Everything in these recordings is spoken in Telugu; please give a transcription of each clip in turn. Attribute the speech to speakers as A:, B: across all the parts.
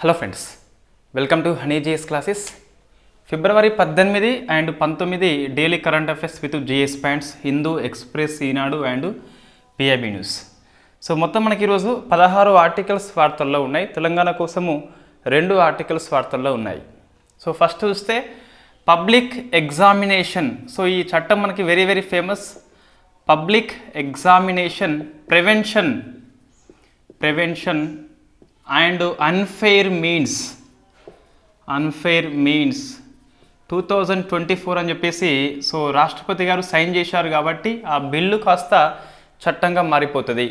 A: Hello friends, welcome to honey GS classes. February 18 and 19 daily current affairs with GS points, Hindu, express, Eenadu and PIB news. So మొత్తం మనకి ఈరోజు 16 ఆర్టికల్స్ వార్తల్లో ఉన్నాయి. తెలంగాణ కోసము 2 ఆర్టికల్స్ వార్తల్లో ఉన్నాయి. సో ఫస్ట్ చూస్తే పబ్లిక్ ఎగ్జామినేషన్. సో ఈ చట్టం మనకి very very famous. Public examination prevention and unfair means 2024 అని చెప్పేసి సో రాష్ట్రపతి గారు సైన్ చేశారు కాబట్టి ఆ బిల్లు కాస్త చట్టంగా మారిపోతుంది.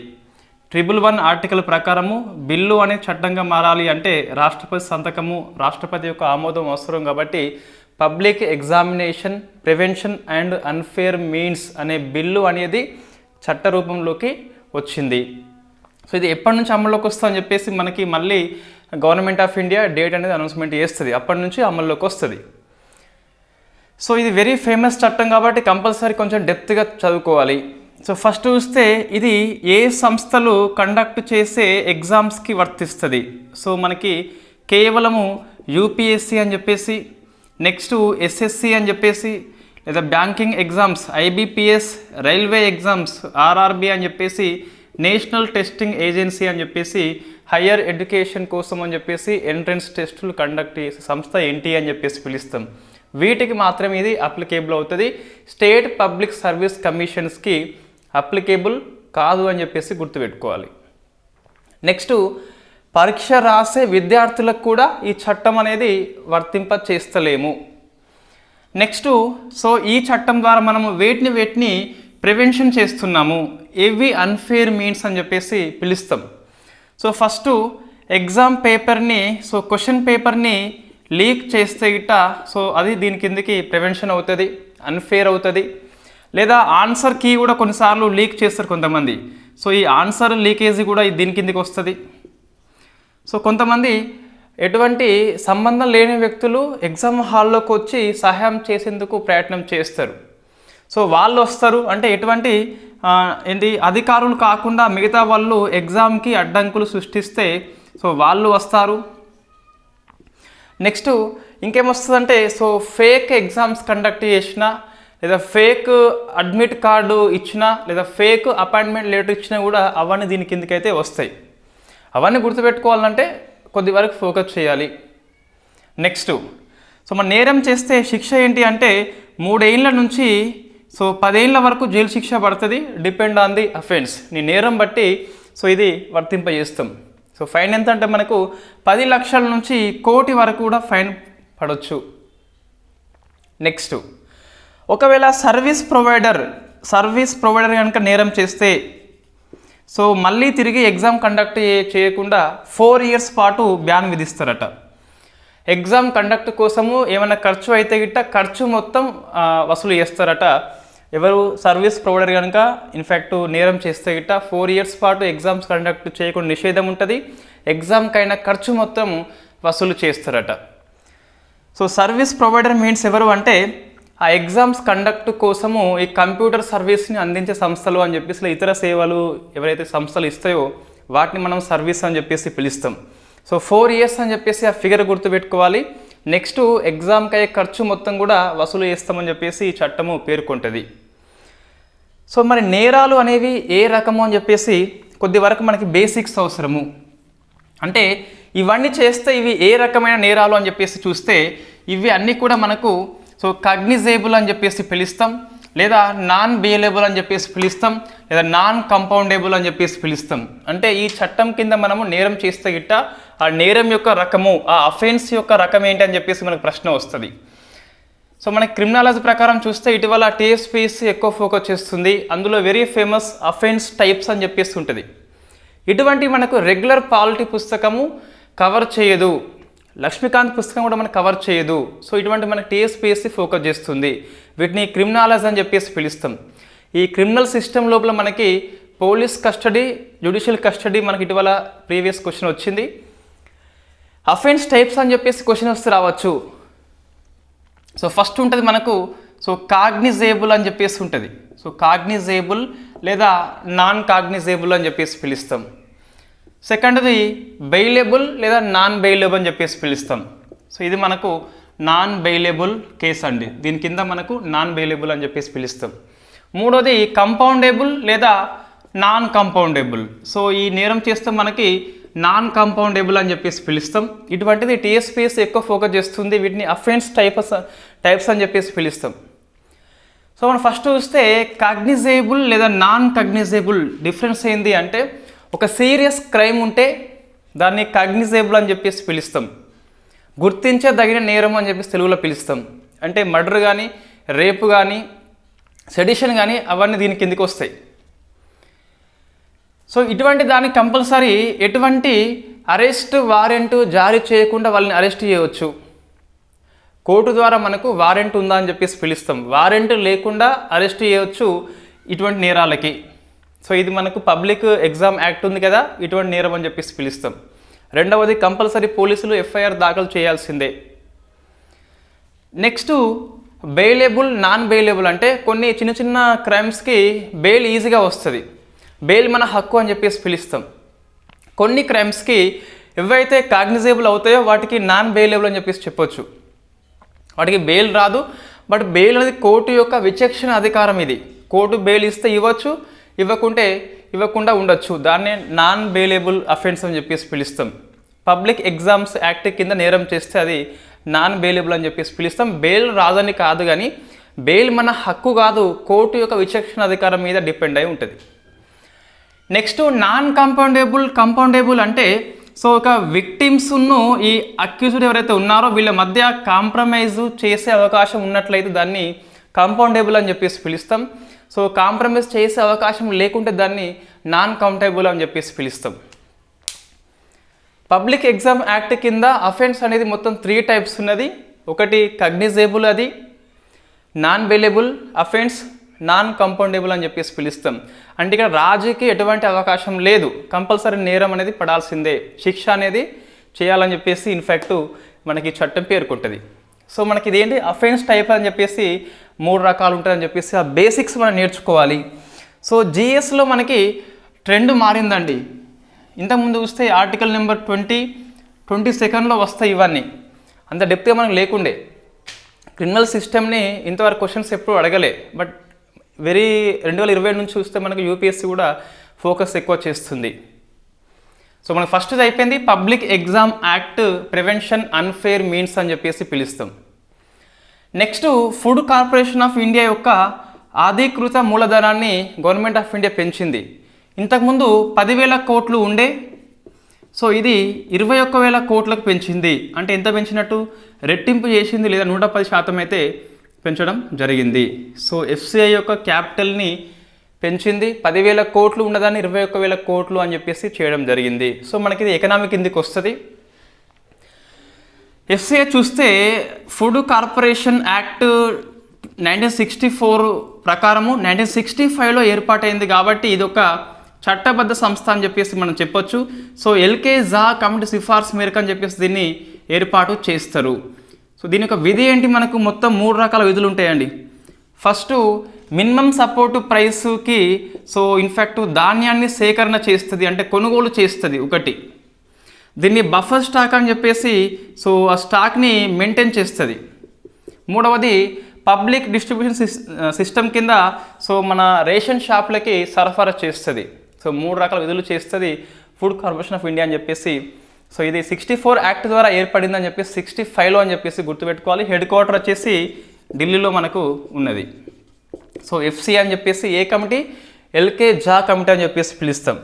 A: 111 ఆర్టికల్ ప్రకారము బిల్లు అనే చట్టంగా మారాలి అంటే రాష్ట్రపతి సంతకము, రాష్ట్రపతి యొక్క ఆమోదం అవసరం. కాబట్టి public examination prevention and unfair means అనే బిల్లు అనేది చట్ట రూపంలోకి వచ్చింది. సో ఇది ఎప్పటి నుంచి అమల్లోకి వస్తుందని చెప్పేసి మనకి మళ్ళీ గవర్నమెంట్ ఆఫ్ ఇండియా డేట్ అనేది అనౌన్స్మెంట్ చేస్తుంది, అప్పటి నుంచి అమల్లోకి వస్తుంది. సో ఇది వెరీ ఫేమస్ చట్టం కాబట్టి కంపల్సరీ కొంచెం డెప్త్గా చదువుకోవాలి. సో ఫస్ట్ చూస్తే ఇది ఏ సంస్థలు కండక్ట్ చేసే ఎగ్జామ్స్కి వర్తిస్తుంది. సో మనకి కేవలము యూపీఎస్సీ అని చెప్పేసి, నెక్స్ట్ ఎస్ఎస్సి అని చెప్పేసి, లేదా banking exams, IBPS, railway exams, RRB అని చెప్పేసి, నేషనల్ టెస్టింగ్ ఏజెన్సీ అని చెప్పేసి, హయ్యర్ ఎడ్యుకేషన్ కోసం అని చెప్పేసి ఎంట్రన్స్ టెస్టులు కండక్ట్ చేసే సంస్థ ఎన్టీఏ అని చెప్పేసి పిలుస్తాం. వీటికి మాత్రమే ఇది అప్లికేబుల్ అవుతుంది. స్టేట్ పబ్లిక్ సర్వీస్ కమిషన్స్కి అప్లికేబుల్ కాదు అని చెప్పేసి గుర్తుపెట్టుకోవాలి. నెక్స్ట్ పరీక్ష రాసే విద్యార్థులకు కూడా ఈ చట్టం అనేది వర్తింప చేస్తలేము. నెక్స్ట్ సో ఈ చట్టం ద్వారా మనము వేటిని ప్రివెన్షన్ చేస్తున్నాము, ఏవి అన్ఫెయిర్ మీన్స్ అని చెప్పేసి పిలుస్తాం. సో ఫస్ట్ ఎగ్జామ్ పేపర్ని, సో క్వశ్చన్ పేపర్ని లీక్ చేస్తే గిట్ట సో అది దీని కిందకి ప్రివెన్షన్ అవుతుంది, అన్ఫెయిర్ అవుతుంది. లేదా ఆన్సర్ కీ కూడా కొన్నిసార్లు లీక్ చేస్తారు కొంతమంది, సో ఈ ఆన్సర్ లీకేజీ కూడా దీని కిందకి వస్తుంది. సో కొంతమంది ఎటువంటి సంబంధం లేని వ్యక్తులు ఎగ్జామ్ హాల్లోకి వచ్చి సహాయం చేసేందుకు ప్రయత్నం చేస్తారు. సో వాళ్ళు వస్తారు అంటే ఎటువంటి అధికారులు కాకుండా మిగతా వాళ్ళు ఎగ్జామ్కి అడ్డంకులు సృష్టిస్తే సో వాళ్ళు వస్తారు. నెక్స్ట్ ఇంకేమొస్తుందంటే సో ఫేక్ ఎగ్జామ్స్ కండక్ట్ చేసినా, లేదా ఫేక్ అడ్మిట్ కార్డు ఇచ్చినా, లేదా ఫేక్ అపాయింట్మెంట్ లెటర్ ఇచ్చినా కూడా అవన్నీ దీని కిందకైతే వస్తాయి. అవన్నీ గుర్తుపెట్టుకోవాలంటే కొద్ది వరకు ఫోకస్ చేయాలి. నెక్స్ట్ సో మన నేరం చేస్తే శిక్ష ఏంటి అంటే 3 ఏళ్ళ నుంచి సో 10 ఏళ్ళ వరకు జైలు శిక్ష పడుతుంది, డిపెండ్ ఆన్ ది అఫెన్స్. నీ నేరం బట్టి సో ఇది వర్తింపజేస్తాం. సో ఫైన్ ఎంత అంటే మనకు 10 లక్షల నుంచి 1 కోటి వరకు కూడా ఫైన్ పడవచ్చు. నెక్స్ట్ ఒకవేళ సర్వీస్ ప్రొవైడర్ కనుక నేరం చేస్తే సో మళ్ళీ తిరిగి ఎగ్జామ్ కండక్ట్ చేయకుండా 4 ఇయర్స్ పాటు బ్యాన్ విధిస్తారట. ఎగ్జామ్ కండక్ట్ కోసము ఏమైనా ఖర్చు అయితే గిట్ట ఖర్చు మొత్తం వసూలు చేస్తారట. ఎవరు సర్వీస్ ప్రొవైడర్ కనుక ఇన్ఫ్యాక్ట్ నేరం చేస్తే గిట్ట 4 ఇయర్స్ పాటు ఎగ్జామ్స్ కండక్ట్ చేయకుండా నిషేధం ఉంటుంది. ఎగ్జామ్కైనా ఖర్చు మొత్తం వసూలు చేస్తారట. సో సర్వీస్ ప్రొవైడర్ మీన్స్ ఎవరు అంటే ఆ ఎగ్జామ్స్ కండక్ట్ కోసము ఈ కంప్యూటర్ సర్వీస్ని అందించే సంస్థలు అని చెప్పేసి, ఇతర సేవలు ఎవరైతే సంస్థలు ఇస్తాయో వాటిని మనం సర్వీస్ అని చెప్పేసి పిలుస్తాం. సో 4 ఇయర్స్ అని చెప్పేసి ఆ ఫిగర్ గుర్తుపెట్టుకోవాలి. నెక్స్ట్ ఎగ్జామ్కి అయ్యే ఖర్చు మొత్తం కూడా వసూలు చేస్తామని చెప్పేసి ఈ చట్టము పేర్కొంటుంది. సో మరి నేరాలు అనేవి ఏ రకము అని చెప్పేసి కొద్ది వరకు మనకి బేసిక్స్ అవసరము. అంటే ఇవన్నీ చేస్తే ఇవి ఏ రకమైన నేరాలు అని చెప్పేసి చూస్తే ఇవి అన్నీ కూడా మనకు సో కాగ్నిజేబుల్ అని చెప్పేసి పిలుస్తాం, లేదా నాన్ బెయిలబుల్ అని చెప్పేసి పిలుస్తాం, లేదా నాన్ కంపౌండేబుల్ అని చెప్పేసి పిలుస్తాం. అంటే ఈ చట్టం కింద మనము నేరం చేస్తే గిట్ట ఆ నేరం యొక్క రకము, ఆ అఫెన్స్ యొక్క రకం ఏంటి అని చెప్పేసి మనకు ప్రశ్న వస్తుంది. సో మనకి క్రిమినాలజీ ప్రకారం చూస్తే ఇటీవల టీఎస్పీఎస్సీ ఎక్కువ ఫోకస్ చేస్తుంది. అందులో వెరీ ఫేమస్ అఫెన్స్ టైప్స్ అని చెప్పేసి ఉంటుంది. ఇటువంటి మనకు రెగ్యులర్ పాలిటీ పుస్తకము కవర్ చేయదు, లక్ష్మీకాంత్ పుస్తకం కూడా మనకు కవర్ చేయదు. సో ఇటువంటి మనకి టీఎస్పీఎస్సీ ఫోకస్ చేస్తుంది. వీటిని క్రిమినాలజీ అని చెప్పేసి పిలుస్తాం. ఈ క్రిమినల్ సిస్టమ్ లోపల మనకి పోలీస్ కస్టడీ, జ్యుడిషియల్ కస్టడీ మనకి ఇటీవల ప్రీవియస్ క్వశ్చన్ వచ్చింది. అఫెన్స్ టైప్స్ అని చెప్పేసి క్వశ్చన్ వస్తే రావచ్చు. సో ఫస్ట్ ఉంటుంది మనకు సో కాగ్నిజేబుల్ అని చెప్పేసి ఉంటుంది. సో కాగ్నిజేబుల్ లేదా నాన్ కాగ్నిజేబుల్ అని చెప్పేసి పిలుస్తాం. సెకండ్ది బెయిలబుల్ లేదా నాన్ బెయిలబుల్ అని చెప్పేసి పిలుస్తాం. సో ఇది మనకు నాన్ బెయిలబుల్ కేసు అండి. దీని కింద మనకు నాన్ బెయిలబుల్ అని చెప్పేసి పిలుస్తాం. మూడోది కంపౌండబుల్ లేదా నాన్ కంపౌండబుల్. సో ఈ నేరం చేస్తే మనకి నాన్ కంపౌండబుల్ అని చెప్పేసి పిలుస్తాం. ఇటువంటిది టీఎస్పీఎస్ ఎక్కువ ఫోకస్ చేస్తుంది. వీటిని అఫెన్స్ టైప్స్ అని చెప్పేసి పిలుస్తాం. సో మనం ఫస్ట్ చూస్తే కాగ్నిజేబుల్ లేదా నాన్ కాగ్నిజేబుల్ డిఫరెన్స్ ఏంది అంటే, ఒక సీరియస్ క్రైమ్ ఉంటే దాన్ని కాగ్నిజేబుల్ అని చెప్పేసి పిలుస్తాం. గుర్తించదగిన నేరం అని చెప్పేసి తెలుగులో పిలుస్తాం. అంటే మర్డర్ కానీ, రేపు కానీ, సెడిషన్ కానీ అవన్నీ దీని కిందికి వస్తాయి. సో ఇటువంటి దాన్ని కంపల్సరీ ఎటువంటి అరెస్ట్ వారెంట్ జారీ చేయకుండా వాళ్ళని అరెస్ట్ చేయవచ్చు. కోర్టు ద్వారా మనకు వారెంట్ ఉందా అని చెప్పేసి పిలుస్తాం. వారెంట్ లేకుండా అరెస్ట్ చేయవచ్చు ఇటువంటి నేరాలకి. సో ఇది మనకు పబ్లిక్ ఎగ్జామ్ యాక్ట్ ఉంది కదా, ఇటువంటి నేరం అని చెప్పేసి పిలుస్తాం. రెండవది కంపల్సరీ పోలీసులు ఎఫ్ఐఆర్ దాఖలు చేయాల్సిందే. నెక్స్ట్ బెయిలబుల్ నాన్ బెయిలబుల్ అంటే కొన్ని చిన్న చిన్న క్రైమ్స్కి బెయిల్ ఈజీగా వస్తుంది. బెయిల్ మన హక్కు అని చెప్పేసి పిలుస్తాం. కొన్ని క్రైమ్స్కి ఎవైతే కాగ్నిజేబుల్ అవుతాయో వాటికి నాన్ బెయిలబుల్ అని చెప్పేసి చెప్పొచ్చు. వాటికి బెయిల్ రాదు, బట్ బెయిల్ అనేది కోర్టు యొక్క విచక్షణ అధికారం. ఇది కోర్టు బెయిల్ ఇస్తే ఇవ్వచ్చు, ఇవ్వకుండా ఉండొచ్చు. దాన్నే నాన్ బెయిలబుల్ అఫెన్స్ అని చెప్పేసి పిలుస్తాం. పబ్లిక్ ఎగ్జామ్స్ యాక్ట్ కింద నేరం చేస్తే అది నాన్ బెయిలబుల్ అని చెప్పేసి పిలుస్తాం. బెయిల్ రాదని కాదు, కానీ బెయిల్ మన హక్కు కాదు, కోర్టు యొక్క విచక్షణ అధికారం మీద డిపెండ్ అయి ఉంటుంది. నెక్స్ట్ నాన్ కంపౌండబుల్ అంటే, సో ఒక విక్టిమ్స్ను ఈ అక్యూజ్డ్ ఎవరైతే ఉన్నారో వీళ్ళ మధ్య కాంప్రమైజ్ చేసే అవకాశం ఉన్నట్లయితే దాన్ని కంపౌండబుల్ అని చెప్పేసి పిలుస్తాం. సో కాంప్రమైజ్ చేసే అవకాశం లేకుంటే దాన్ని నాన్ కౌంటబుల్ అని చెప్పేసి పిలుస్తాం. పబ్లిక్ ఎగ్జామ్ యాక్ట్ కింద అఫెన్స్ అనేది మొత్తం 3 టైప్స్ ఉన్నది. ఒకటి కాగ్నిజేబుల్, అది non bailable offence, non compoundable అని చెప్పేసి పిలుస్తాం. అంటే ఇక్కడ రాజుకి ఎటువంటి అవకాశం లేదు, కంపల్సరీ నేరం అనేది పడాల్సిందే, శిక్ష అనేది చేయాలని చెప్పేసి ఇన్ఫ్యాక్ట్ మనకి చట్టం పేర్కొంటుంది. సో మనకి ఇదేంటి అఫెన్స్ టైప్ అని చెప్పేసి 3 రకాలు ఉంటాయని చెప్పేసి ఆ బేసిక్స్ మనం నేర్చుకోవాలి. సో జిఎస్లో మనకి ట్రెండ్ మారిందండి. ఇంతకుముందు చూస్తే ఆర్టికల్ నెంబర్ 22 వస్తాయి. ఇవన్నీ అంత డెప్త్గా మనకు లేకుండే. క్రిమినల్ సిస్టమ్ని ఇంతవరకు క్వశ్చన్స్ ఎప్పుడు అడగలే, బట్ 2020 నుంచి చూస్తే మనకు యూపీఎస్సీ కూడా ఫోకస్ ఎక్కువ చేస్తుంది. సో మనకు ఫస్ట్ అయిపోయింది public exam act prevention unfair means అని చెప్పేసి పిలుస్తాం. Next food corporation of India యొక్క అధీకృత మూలధనాన్ని గవర్నమెంట్ ఆఫ్ ఇండియా పెంచింది. ఇంతకుముందు 10,000 కోట్లు ఉండే, సో ఇది 21,000 కోట్లకు పెంచింది. అంటే ఎంత పెంచినట్టు, రెట్టింపు చేసింది, లేదా 110% అయితే పెంచడం జరిగింది. సో ఎఫ్సిఐ యొక్క క్యాపిటల్ని పెంచింది. 10,000 కోట్లు ఉన్నదాన్ని 21,000 కోట్లు అని చెప్పేసి చేయడం జరిగింది. సో మనకి ఇది ఎకనామిక్ కిందకి వస్తుంది. ఎఫ్సిఐ చూస్తే ఫుడ్ కార్పొరేషన్ యాక్ట్ 1964 ప్రకారము 1965లో ఏర్పాటైంది కాబట్టి ఇది ఒక చట్టబద్ధ సంస్థ అని చెప్పేసి మనం చెప్పొచ్చు. సో ఎల్కే జా కమిటీ సిఫార్సు మేరకు అని చెప్పేసి దీన్ని ఏర్పాటు చేస్తారు. సో దీని యొక్క విధి ఏంటి, మనకు మొత్తం 3 రకాల విధులు ఉంటాయండి. ఫస్ట్ మినిమం సపోర్ట్ ప్రైస్కి, సో ఇన్ఫ్యాక్ట్ ధాన్యాన్ని సేకరణ చేస్తుంది, అంటే కొనుగోలు చేస్తుంది ఒకటి. దీన్ని బఫర్ స్టాక్ అని చెప్పేసి, సో ఆ స్టాక్ని మెయింటైన్ చేస్తుంది. మూడవది పబ్లిక్ డిస్ట్రిబ్యూషన్ సిస్టమ్ కింద, సో మన రేషన్ షాప్లకి సరఫరా చేస్తుంది. సో 3 రకాల విధులు చేస్తుంది ఫుడ్ కార్పొరేషన్ ఆఫ్ ఇండియా అని చెప్పేసి. సో ఇది 64 యాక్ట్ ద్వారా ఏర్పడిందని చెప్పేసి 65లో అని చెప్పేసి గుర్తుపెట్టుకోవాలి. హెడ్ క్వార్టర్ వచ్చేసి ఢిల్లీలో మనకు ఉన్నది. సో ఎఫ్సి అని చెప్పేసి ఏ కమిటీ, ఎల్కే జా కమిటీ అని చెప్పేసి పిలుస్తాం.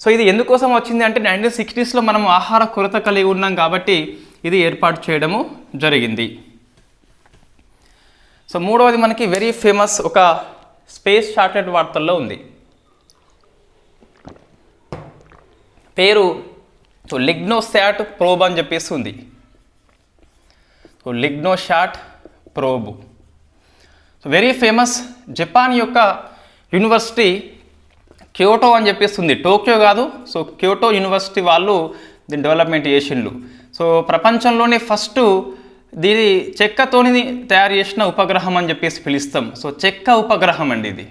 A: సో ఇది ఎందుకోసం వచ్చింది అంటే 1960sలో మనం ఆహార కొరత కలిగి ఉన్నాం కాబట్టి ఇది ఏర్పాటు చేయడము జరిగింది. సో మూడవది మనకి వెరీ ఫేమస్ ఒక స్పేస్ శాటిలైట్ వార్తల్లో ఉంది, పేరు సో లిగ్నోశాట్ ప్రోబ్ అని చెప్పేసి ఉంది. So LignoSat probe so very famous. Japan యొక్క యూనివర్సిటీ క్యోటో అని చెప్పేసి ఉంది, టోక్యో కాదు. సో క్యోటో యూనివర్సిటీ వాళ్ళు దీన్ని డెవలప్మెంట్ చేసిండ్రు. సో ప్రపంచంలోనే ఫస్ట్ దీని చెక్కతోని తయారు చేసిన ఉపగ్రహం అని చెప్పేసి పిలుస్తాం. సో చెక్క ఉపగ్రహం అండి ఇది.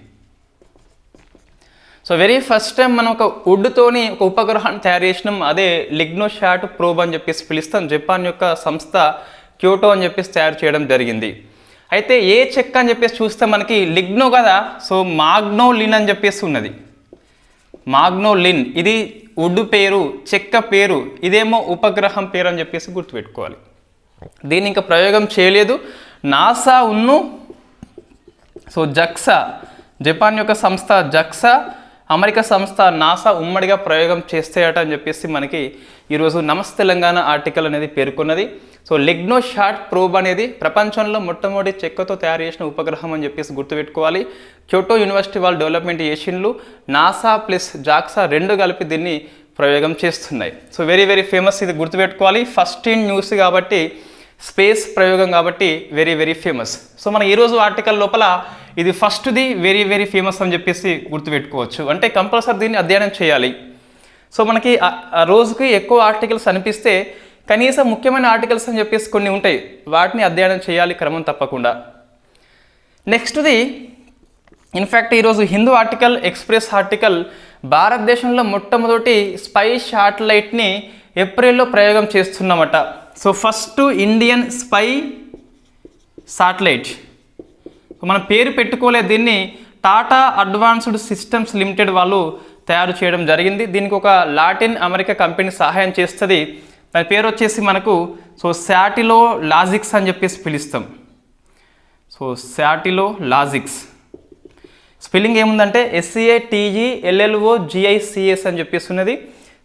A: So so very first time మనం ఒక వుడ్తోని ఒక ఉపగ్రహాన్ని తయారు చేసినాం, అదే లిగ్నోశాట్ ప్రోబ్ అని చెప్పేసి పిలుస్తాం. జపాన్ యొక్క సంస్థ క్యోటో అని చెప్పేసి తయారు చేయడం జరిగింది. అయితే ఏ చెక్క అని చెప్పేసి చూస్తే మనకి లిగ్నో కదా, సో మాగ్నోలిన్ అని చెప్పేసి ఉన్నది. మాగ్నోలిన్ ఇది వుడ్ పేరు, చెక్క పేరు, ఇదేమో ఉపగ్రహం పేరు అని చెప్పేసి గుర్తుపెట్టుకోవాలి. దీన్ని ఇంకా ప్రయోగం చేయలేదు. నాసా సో జక్సా, జపాన్ యొక్క సంస్థ జక్సా, అమెరికా సంస్థ నాసా ఉమ్మడిగా ప్రయోగం చేస్తాయట అని చెప్పేసి మనకి ఈరోజు నమస్తే తెలంగాణ ఆర్టికల్ అనేది పేర్కొన్నది. సో లిగ్నోశాట్ ప్రోబ్ అనేది ప్రపంచంలో మొట్టమొదటి చెక్కతో తయారు చేసిన ఉపగ్రహం అని చెప్పేసి గుర్తుపెట్టుకోవాలి. క్యోటో యూనివర్సిటీ వాళ్ళు డెవలప్మెంట్ చేసిండ్లు, నాసా ప్లస్ జాక్సా రెండు కలిపి దీన్ని ప్రయోగం చేస్తున్నాయి. సో వెరీ వెరీ ఫేమస్, ఇది గుర్తుపెట్టుకోవాలి. ఫస్ట్ ఇన్ న్యూస్ కాబట్టి, స్పేస్ ప్రయోగం కాబట్టి వెరీ వెరీ ఫేమస్. సో మన ఈరోజు ఆర్టికల్ లోపల ఇది ఫస్ట్ది వెరీ వెరీ ఫేమస్ అని చెప్పేసి గుర్తుపెట్టుకోవచ్చు. అంటే కంపల్సరీ దీన్ని అధ్యయనం చేయాలి. సో మనకి రోజుకి ఎక్కువ ఆర్టికల్స్ అనిపిస్తే కనీసం ముఖ్యమైన ఆర్టికల్స్ అని చెప్పేసి కొన్ని ఉంటాయి, వాటిని అధ్యయనం చేయాలి క్రమం తప్పకుండా. నెక్స్ట్ది ఇన్ఫ్యాక్ట్ ఈరోజు హిందూ ఆర్టికల్, ఎక్స్ప్రెస్ ఆర్టికల్, భారతదేశంలో మొట్టమొదటి స్పై శాటిలైట్ని ఏప్రిల్లో ప్రయోగం చేస్తున్నామట. So first Indian spy satellite, మన పేరు పెట్టుకోలేదు, దీన్ని టాటా అడ్వాన్స్డ్ సిస్టమ్స్ లిమిటెడ్ వాళ్ళు తయారు చేయడం జరిగింది. దీనికి ఒక లాటిన్ అమెరికా కంపెనీ సహాయం చేస్తుంది. దాని పేరు వచ్చేసి మనకు సో శాటిలో లాజిక్స్ అని చెప్పేసి పిలుస్తాం. సో శాటిలో లాజిక్స్ స్పెల్లింగ్ ఏముందంటే SCATELLOGICS అని చెప్పేసి ఉన్నది.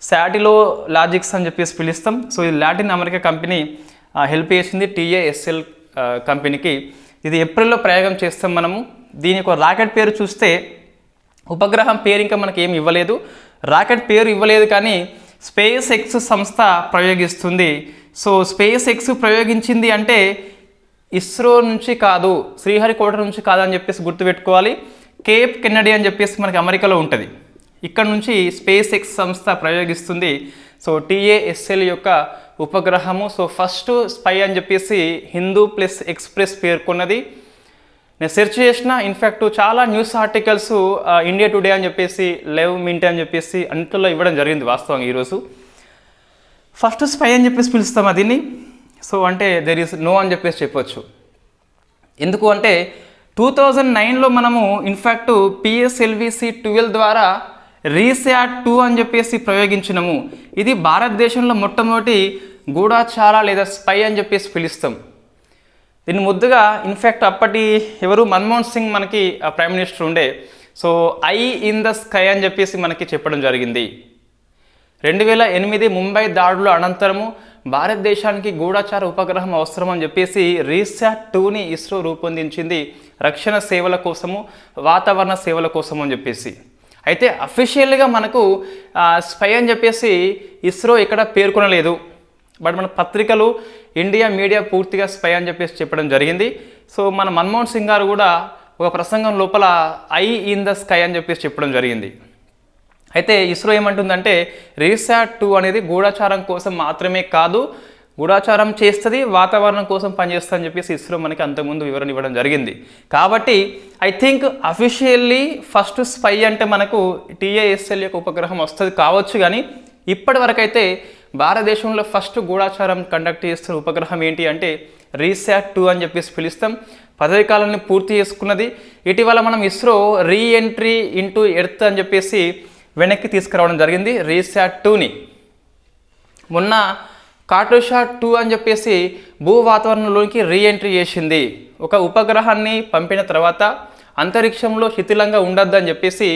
A: శాటిలో లాజిక్స్ అని చెప్పేసి పిలుస్తాం. సో ఇది లాటిన్ అమెరికా కంపెనీ హెల్ప్ చేసింది TASL కంపెనీకి. ఇది ఏప్రిల్లో ప్రయోగం చేస్తాం మనము. దీని యొక్క రాకెట్ పేరు చూస్తే ఉపగ్రహం పేరు ఇంకా మనకి ఏమి ఇవ్వలేదు, రాకెట్ పేరు ఇవ్వలేదు, కానీ స్పేస్ ఎక్స్ సంస్థ ప్రయోగిస్తుంది. సో స్పేస్ ఎక్స్ ప్రయోగించింది అంటే ఇస్రో నుంచి కాదు, శ్రీహరికోట నుంచి కాదని చెప్పేసి గుర్తుపెట్టుకోవాలి. కేప్ కెన్నడీ అని చెప్పేసి మనకి అమెరికాలో ఉంటుంది, ఇక్కడ నుంచి స్పేస్ ఎక్స్ సంస్థ ప్రయోగిస్తుంది. సో TASL యొక్క ఉపగ్రహము. సో ఫస్ట్ స్పై అని చెప్పేసి హిందూ ప్లస్ ఎక్స్ప్రెస్ పేర్కొన్నది. నేను సెర్చ్ చేసిన, ఇన్ఫ్యాక్ట్ చాలా న్యూస్ ఆర్టికల్స్ ఇండియా టుడే అని చెప్పేసి, లైవ్ మింట్ అని చెప్పేసి అన్నిటిలో ఇవ్వడం జరిగింది. వాస్తవంగా ఈరోజు ఫస్ట్ స్పై అని చెప్పేసి పిలుస్తాం దీన్ని. సో అంటే దెర్ ఈస్ నో అని చెప్పేసి చెప్పొచ్చు. ఎందుకు అంటే 2009లో మనము ఇన్ఫ్యాక్ట్ PSLV-C12 ద్వారా రీశాట్-2 అని చెప్పేసి ప్రయోగించినాము. ఇది భారతదేశంలో మొట్టమొదటి గూఢాచార లేదా స్పై అని చెప్పేసి పిలుస్తాం. దీన్ని ముద్దుగా ఇన్ఫ్యాక్ట్ అప్పటి ఎవరు మన్మోహన్ సింగ్ మనకి ప్రైమ్ మినిస్టర్ ఉండే. So I in the sky అని చెప్పేసి మనకి చెప్పడం జరిగింది. 2008 ముంబై దాడుల అనంతరము భారతదేశానికి గూఢాచార ఉపగ్రహం అవసరం అని చెప్పేసి రీశాట్-2ని ఇస్రో రూపొందించింది, రక్షణ సేవల కోసము, వాతావరణ సేవల కోసం అని చెప్పేసి. అయితే అఫీషియల్గా మనకు స్పై అని చెప్పేసి ఇస్రో ఇక్కడ పేర్కొనలేదు, బట్ మన పత్రికలు, ఇండియా మీడియా పూర్తిగా స్పై అని చెప్పేసి చెప్పడం జరిగింది. సో మన మన్మోహన్ సింగ్ గారు కూడా ఒక ప్రసంగం లోపల ఐ ఇన్ ద స్కై అని చెప్పేసి చెప్పడం జరిగింది. అయితే ఇస్రో ఏమంటుందంటే రీశాట్-2 అనేది గూఢాచారం కోసం మాత్రమే కాదు, గూఢాచారం చేస్తుంది, వాతావరణం కోసం పనిచేస్తుంది అని చెప్పేసి ఇస్రో మనకి అంతకుముందు వివరణ ఇవ్వడం జరిగింది. కాబట్టి I think officially first spy అంటే మనకు TASL యొక్క ఉపగ్రహం వస్తుంది కావచ్చు, కానీ ఇప్పటి వరకు అయితే భారతదేశంలో ఫస్ట్ గూఢాచారం కండక్ట్ చేస్తున్న ఉపగ్రహం ఏంటి అంటే రీశాట్-2 అని చెప్పేసి పిలుస్తాం. పదవి కాలాన్ని పూర్తి చేసుకున్నది. ఇటీవల మనం ఇస్రో రీఎంట్రీ ఇంటూ ఎర్త్ అని చెప్పేసి వెనక్కి తీసుకురావడం జరిగింది రీశాట్-2ని. మొన్న కార్టోశాట్-2 అని చెప్పేసి భూ వాతావరణంలోకి రీఎంట్రీ చేసింది. ఒక ఉపగ్రహాన్ని పంపిన తర్వాత అంతరిక్షంలో శిథిలంగా ఉండొద్దని చెప్పేసి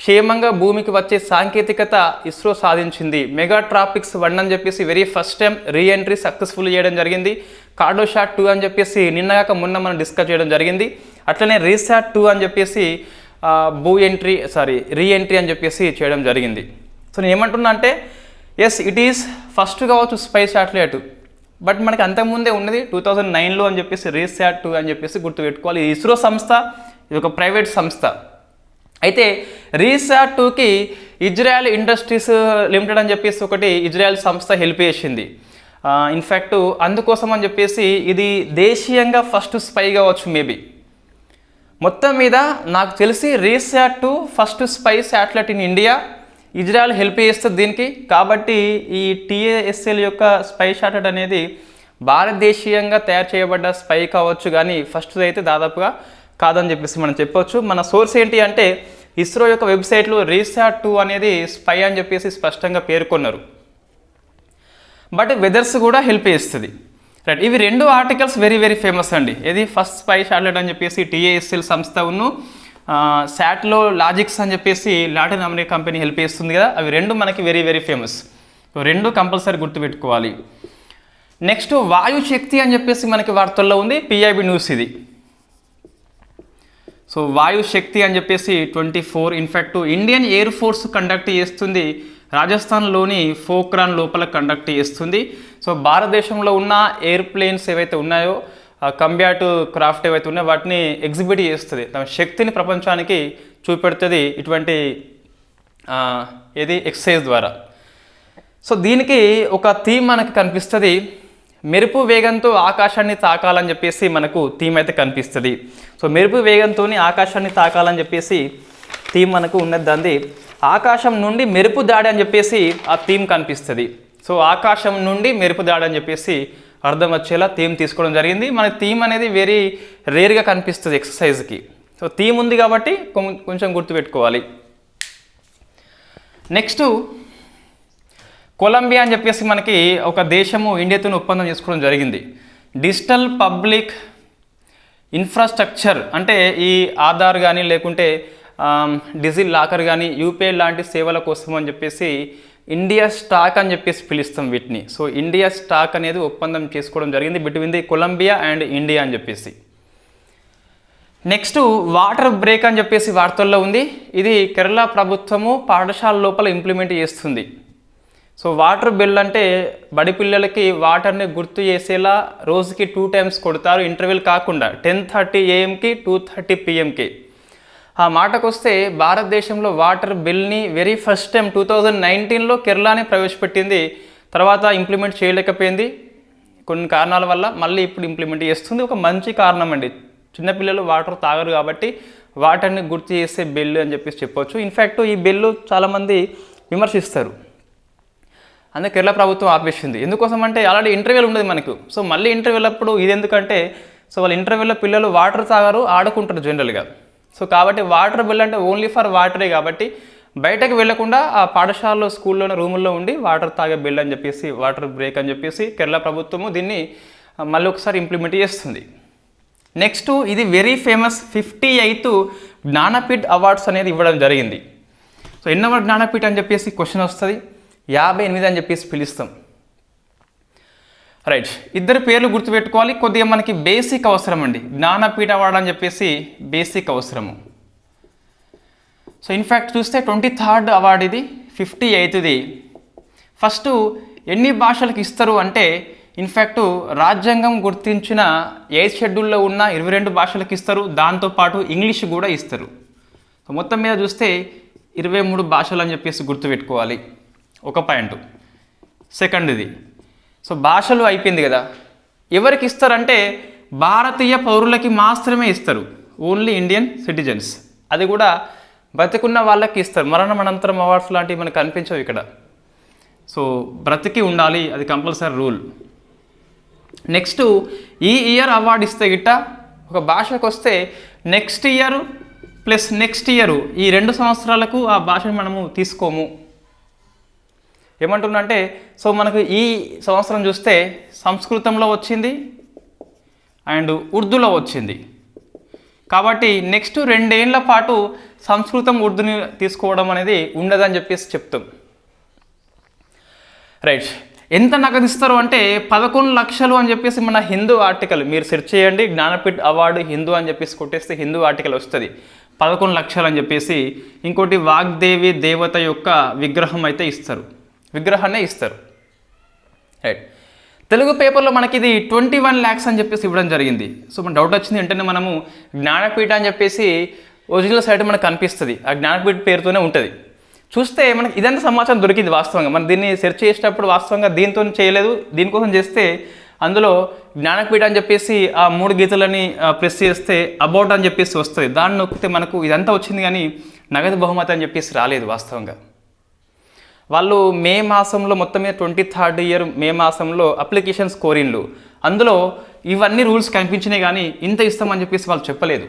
A: క్షేమంగా భూమికి వచ్చే సాంకేతికత ఇస్రో సాధించింది. మెగాట్రాపిక్స్ 1 అని చెప్పేసి very first time reentry successful చేయడం జరిగింది. కార్టోశాట్-2 అని చెప్పేసి నిన్నగాక మొన్న మనం డిస్కస్ చేయడం జరిగింది. అట్లనే రీశాట్-2 అని చెప్పేసి రీఎంట్రీ అని చెప్పేసి చేయడం జరిగింది. సో నేను ఏమంటున్నా అంటే ఎస్ ఇట్ ఈస్ ఫస్ట్ కావచ్చు స్పై శాటిలైట్, బట్ మనకి అంతకుముందే ఉన్నది 2009లో అని చెప్పేసి రీశాట్-2 అని చెప్పేసి గుర్తుపెట్టుకోవాలి. ఇది ఇస్రో సంస్థ, ఇది ఒక ప్రైవేట్ సంస్థ. అయితే రీశాట్-2కి ఇజ్రాయెల్ ఇండస్ట్రీస్ లిమిటెడ్ అని చెప్పేసి ఒకటి ఇజ్రాయెల్ సంస్థ హెల్ప్ చేసింది. ఇన్ఫ్యాక్ట్ అందుకోసం అని చెప్పేసి ఇది దేశీయంగా ఫస్ట్ స్పై కావచ్చు మేబీ. మొత్తం మీద నాకు తెలిసి RISAT first spy satellite in India. Israel help చేస్తుంది దీనికి. కాబట్టి ఈ TASL యొక్క స్పై శాటిలైట్ అనేది భారతదేశీయంగా తయారు చేయబడ్డ స్పై కావచ్చు, కానీ ఫస్ట్ అయితే దాదాపుగా కాదని చెప్పేసి మనం చెప్పొచ్చు. మన సోర్స్ ఏంటి అంటే ఇస్రో యొక్క వెబ్సైట్లో రీశాట్ అనేది స్పై అని చెప్పేసి స్పష్టంగా పేర్కొన్నారు. బట్ వెదర్స్ కూడా హెల్ప్ చేస్తుంది. రైట్, ఇవి 2 ఆర్టికల్స్ వెరీ వెరీ ఫేమస్ అండి. ఇది ఫస్ట్ స్పై శాటిలైట్ అని చెప్పేసి TASL సంస్థ ఉన్ను శాట్లో లాజిక్స్ అని చెప్పేసి లాటిన్ అమెరికా కంపెనీ హెల్ప్ చేస్తుంది కదా, అవి 2 మనకి వెరీ వెరీ ఫేమస్. 2 కంపల్సరీ గుర్తుపెట్టుకోవాలి. నెక్స్ట్ వాయు శక్తి అని చెప్పేసి మనకి వార్తల్లో ఉంది, PIB న్యూస్ ఇది. సో వాయు శక్తి అని చెప్పేసి 24 in fact Indian air force conduct చేస్తుంది, రాజస్థాన్లోని పోఖ్రాన్ లోపల కండక్ట్ చేస్తుంది. సో భారతదేశంలో ఉన్న ఎయిర్ప్లేన్స్ ఏవైతే ఉన్నాయో కంబ్యాట్ క్రాఫ్ట్ ఏవైతే ఉన్నాయో వాటిని ఎగ్జిబిట్ చేస్తుంది, తమ శక్తిని ప్రపంచానికి చూపెడుతుంది ఇటువంటి ఏది ఎక్సర్సైజ్ ద్వారా. సో దీనికి ఒక థీమ్ మనకు కనిపిస్తుంది, మెరుపు వేగంతో ఆకాశాన్ని తాకాలని చెప్పేసి మనకు థీమ్ అయితే కనిపిస్తుంది. సో మెరుపు వేగంతో ఆకాశాన్ని తాకాలని చెప్పేసి థీమ్ మనకు ఉన్నది, దాన్ని ఆకాశం నుండి మెరుపు దాడి అని చెప్పేసి ఆ థీమ్ కనిపిస్తుంది. సో ఆకాశం నుండి మెరుపు దాడి అని చెప్పేసి అర్థం వచ్చేలా థీమ్ తీసుకోవడం జరిగింది. మన థీమ్ అనేది వెరీ రేర్గా కనిపిస్తుంది ఎక్సర్సైజ్కి. సో థీమ్ ఉంది కాబట్టి కొంచెం గుర్తుపెట్టుకోవాలి. నెక్స్ట్ కొలంబియా అని చెప్పేసి మనకి ఒక దేశము ఇండియాతో ఒప్పందం చేసుకోవడం జరిగింది. డిజిటల్ పబ్లిక్ ఇన్ఫ్రాస్ట్రక్చర్ అంటే ఈ ఆధార్ కానీ లేకుంటే డిజి లాకర్ కానీ UPI లాంటి సేవల కోసం అని చెప్పేసి ఇండియా స్టాక్ అని చెప్పేసి పిలుస్తాం వీటిని. సో ఇండియా స్టాక్ అనేది ఒప్పందం చేసుకోవడం జరిగింది between the Colombia and India అని చెప్పేసి. నెక్స్ట్ వాటర్ బ్రేక్ అని చెప్పేసి వార్తల్లో ఉంది. ఇది కేరళ ప్రభుత్వము పాఠశాల లోపల ఇంప్లిమెంట్ చేస్తుంది. సో వాటర్ బిల్ అంటే బడి పిల్లలకి వాటర్ని గుర్తు చేసేలా రోజుకి 2 టైమ్స్ కొడతారు, ఇంటర్వెల్ కాకుండా 10:30 AM-కి 2:30 PM-కి. ఆ మాటకు వస్తే భారతదేశంలో వాటర్ బిల్ని వెరీ ఫస్ట్ టైం 2019లో కేరళనే ప్రవేశపెట్టింది. తర్వాత ఇంప్లిమెంట్ చేయలేకపోయింది కొన్ని కారణాల వల్ల, మళ్ళీ ఇప్పుడు ఇంప్లిమెంట్ చేస్తుంది. ఒక మంచి కారణం అండి, చిన్నపిల్లలు వాటర్ తాగరు కాబట్టి వాటర్ని గుర్తు చేసే బిల్లు అని చెప్పేసి చెప్పవచ్చు. ఇన్ఫ్యాక్ట్ ఈ బిల్లు చాలామంది విమర్శిస్తారు, అందుకే కేరళ ప్రభుత్వం ఆపేసింది. ఎందుకోసం అంటే ఆల్రెడీ ఇంటర్వ్యూలు ఉండదు మనకు. సో మళ్ళీ ఇంటర్వ్యూలు అప్పుడు ఇది ఎందుకంటే సో వాళ్ళ ఇంటర్వ్యూలో పిల్లలు వాటర్ తాగరు, ఆడుకుంటారు జనరల్గా. సో కాబట్టి వాటర్ బిల్ అంటే ఓన్లీ ఫర్ వాటరే కాబట్టి బయటకు వెళ్లకుండా ఆ పాఠశాలలో స్కూల్లోనే రూముల్లో ఉండి వాటర్ తాగే బిల్ అని చెప్పేసి వాటర్ బ్రేక్ అని చెప్పేసి కేరళ ప్రభుత్వము దీన్ని మళ్ళీ ఒకసారి ఇంప్లిమెంట్ చేస్తుంది. నెక్స్ట్ ఇది very famous 58th Jnanpith awards అనేది ఇవ్వడం జరిగింది. సో ఎన్నవ జ్ఞానపీఠ్ అని చెప్పేసి క్వశ్చన్ వస్తుంది, 58 అని చెప్పేసి పిలుస్తాం. రైట్, ఇద్దరు పేర్లు గుర్తుపెట్టుకోవాలి, కొద్దిగా మనకి బేసిక్ అవసరం అండి. జ్ఞానపీఠ అవార్డు అని చెప్పేసి బేసిక్ అవసరము. సో ఇన్ఫ్యాక్ట్ చూస్తే 23rd అవార్డు ఇది, 58ది. ఫస్ట్ ఎన్ని భాషలకు ఇస్తారు అంటే ఇన్ఫ్యాక్ట్ రాజ్యాంగం గుర్తించిన 8th షెడ్యూల్లో ఉన్న 22 భాషలకు ఇస్తారు, దాంతోపాటు ఇంగ్లీష్ కూడా ఇస్తారు. సో మొత్తం మీద చూస్తే 23 భాషలు అని చెప్పేసి గుర్తుపెట్టుకోవాలి, ఒక పాయింట్. సెకండ్ ఇది, సో భాషలు అయిపోయింది కదా, ఎవరికి ఇస్తారంటే భారతీయ పౌరులకి మాత్రమే ఇస్తారు, ఓన్లీ ఇండియన్ సిటిజన్స్. అది కూడా బ్రతికున్న వాళ్ళకి ఇస్తారు, మరణం అనంతరం అవార్డ్స్ లాంటివి మనకు కనిపించవు ఇక్కడ. సో బ్రతికి ఉండాలి, అది కంపల్సరీ రూల్. నెక్స్ట్ ఈ ఇయర్ అవార్డు ఇస్తే గిట్ట ఒక భాషకు వస్తే next year plus next year ఈ 2 సంవత్సరాలకు ఆ భాషను మనము తీసుకోము. ఏమంటున్నంటే సో మనకు ఈ సంవత్సరం చూస్తే సంస్కృతంలో వచ్చింది అండ్ ఉర్దూలో వచ్చింది, కాబట్టి నెక్స్ట్ 2 ఏళ్ల పాటు సంస్కృతం ఉర్దూని తీసుకోవడం అనేది ఉండదని చెప్పేసి చెప్తాం. రైట్, ఎంత నగదిస్తారు అంటే 11 లక్షలు అని చెప్పేసి మన హిందూ ఆర్టికల్ మీరు సెర్చ్ చేయండి, జ్ఞానపీఠ్ అవార్డు హిందూ అని చెప్పేసి కొట్టేస్తే హిందూ ఆర్టికల్ వస్తుంది, 11 లక్షలు అని చెప్పేసి. ఇంకోటి వాగ్దేవి దేవత యొక్క విగ్రహం అయితే ఇస్తారు, విగ్రహాన్నే ఇస్తారు. రైట్, తెలుగు పేపర్లో మనకి ఇది 21 lakhs అని చెప్పేసి ఇవ్వడం జరిగింది. సో మన డౌట్ వచ్చింది వెంటనే మనము జ్ఞానపీఠ అని చెప్పేసి ఒరిజినల్ సైట్ మనకు కనిపిస్తుంది, ఆ జ్ఞానపీఠ పేరుతోనే ఉంటుంది. చూస్తే మనకి ఇదంతా సమాచారం దొరికింది వాస్తవంగా. మనం దీన్ని సెర్చ్ చేసేటప్పుడు వాస్తవంగా దీంతో చేయలేదు, దీనికోసం చేస్తే అందులో జ్ఞానపీఠ అని చెప్పేసి ఆ 3 గీతలని ప్రెస్ చేస్తే అబౌట్ అని చెప్పేసి వస్తుంది. దాన్ని నొక్కితే మనకు ఇదంతా వచ్చింది కానీ నగదు బహుమతి అని చెప్పేసి రాలేదు. వాస్తవంగా వాళ్ళు మే మాసంలో మొత్తం మీద 23rd ఇయర్ మే మాసంలో అప్లికేషన్స్ కోరిన్లు. అందులో ఇవన్నీ రూల్స్ కనిపించినాయి కానీ ఇంత ఇస్తామని చెప్పేసి వాళ్ళు చెప్పలేదు.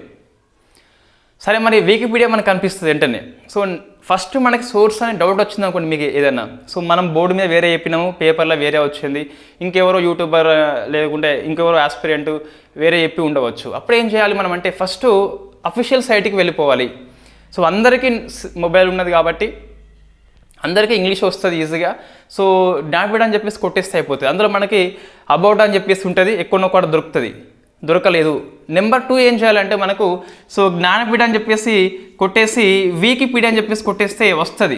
A: సరే, మరి వికీపీడియా మనకు కనిపిస్తుంది వెంటనే. సో ఫస్ట్ మనకి సోర్స్ అనే డౌట్ వచ్చింది అనుకోండి మీకు ఏదైనా. సో మనం బోర్డు మీద వేరే చెప్పినాము, పేపర్లో వేరే వచ్చింది, ఇంకెవరో యూట్యూబర్ లేకుంటే ఇంకెవరో ఆస్పిరెంట్ వేరే చెప్పి ఉండవచ్చు. అప్పుడు ఏం చేయాలి మనం అంటే ఫస్ట్ అఫీషియల్ సైట్కి వెళ్ళిపోవాలి. సో అందరికీ మొబైల్ ఉన్నది కాబట్టి అందరికీ ఇంగ్లీష్ వస్తుంది ఈజీగా. సో జ్ఞానపీఠ అని చెప్పేసి కొట్టేస్తే అయిపోతుంది. అందులో మనకి అబౌట్ అని చెప్పేసి ఉంటుంది, ఎక్కడొక్కడ దొరుకుతుంది. దొరకలేదు. నెంబర్ 2 ఏం చేయాలంటే మనకు సో జ్ఞానపీఠ అని చెప్పేసి కొట్టేసి వికీపీడియా అని చెప్పేసి కొట్టేస్తే వస్తుంది.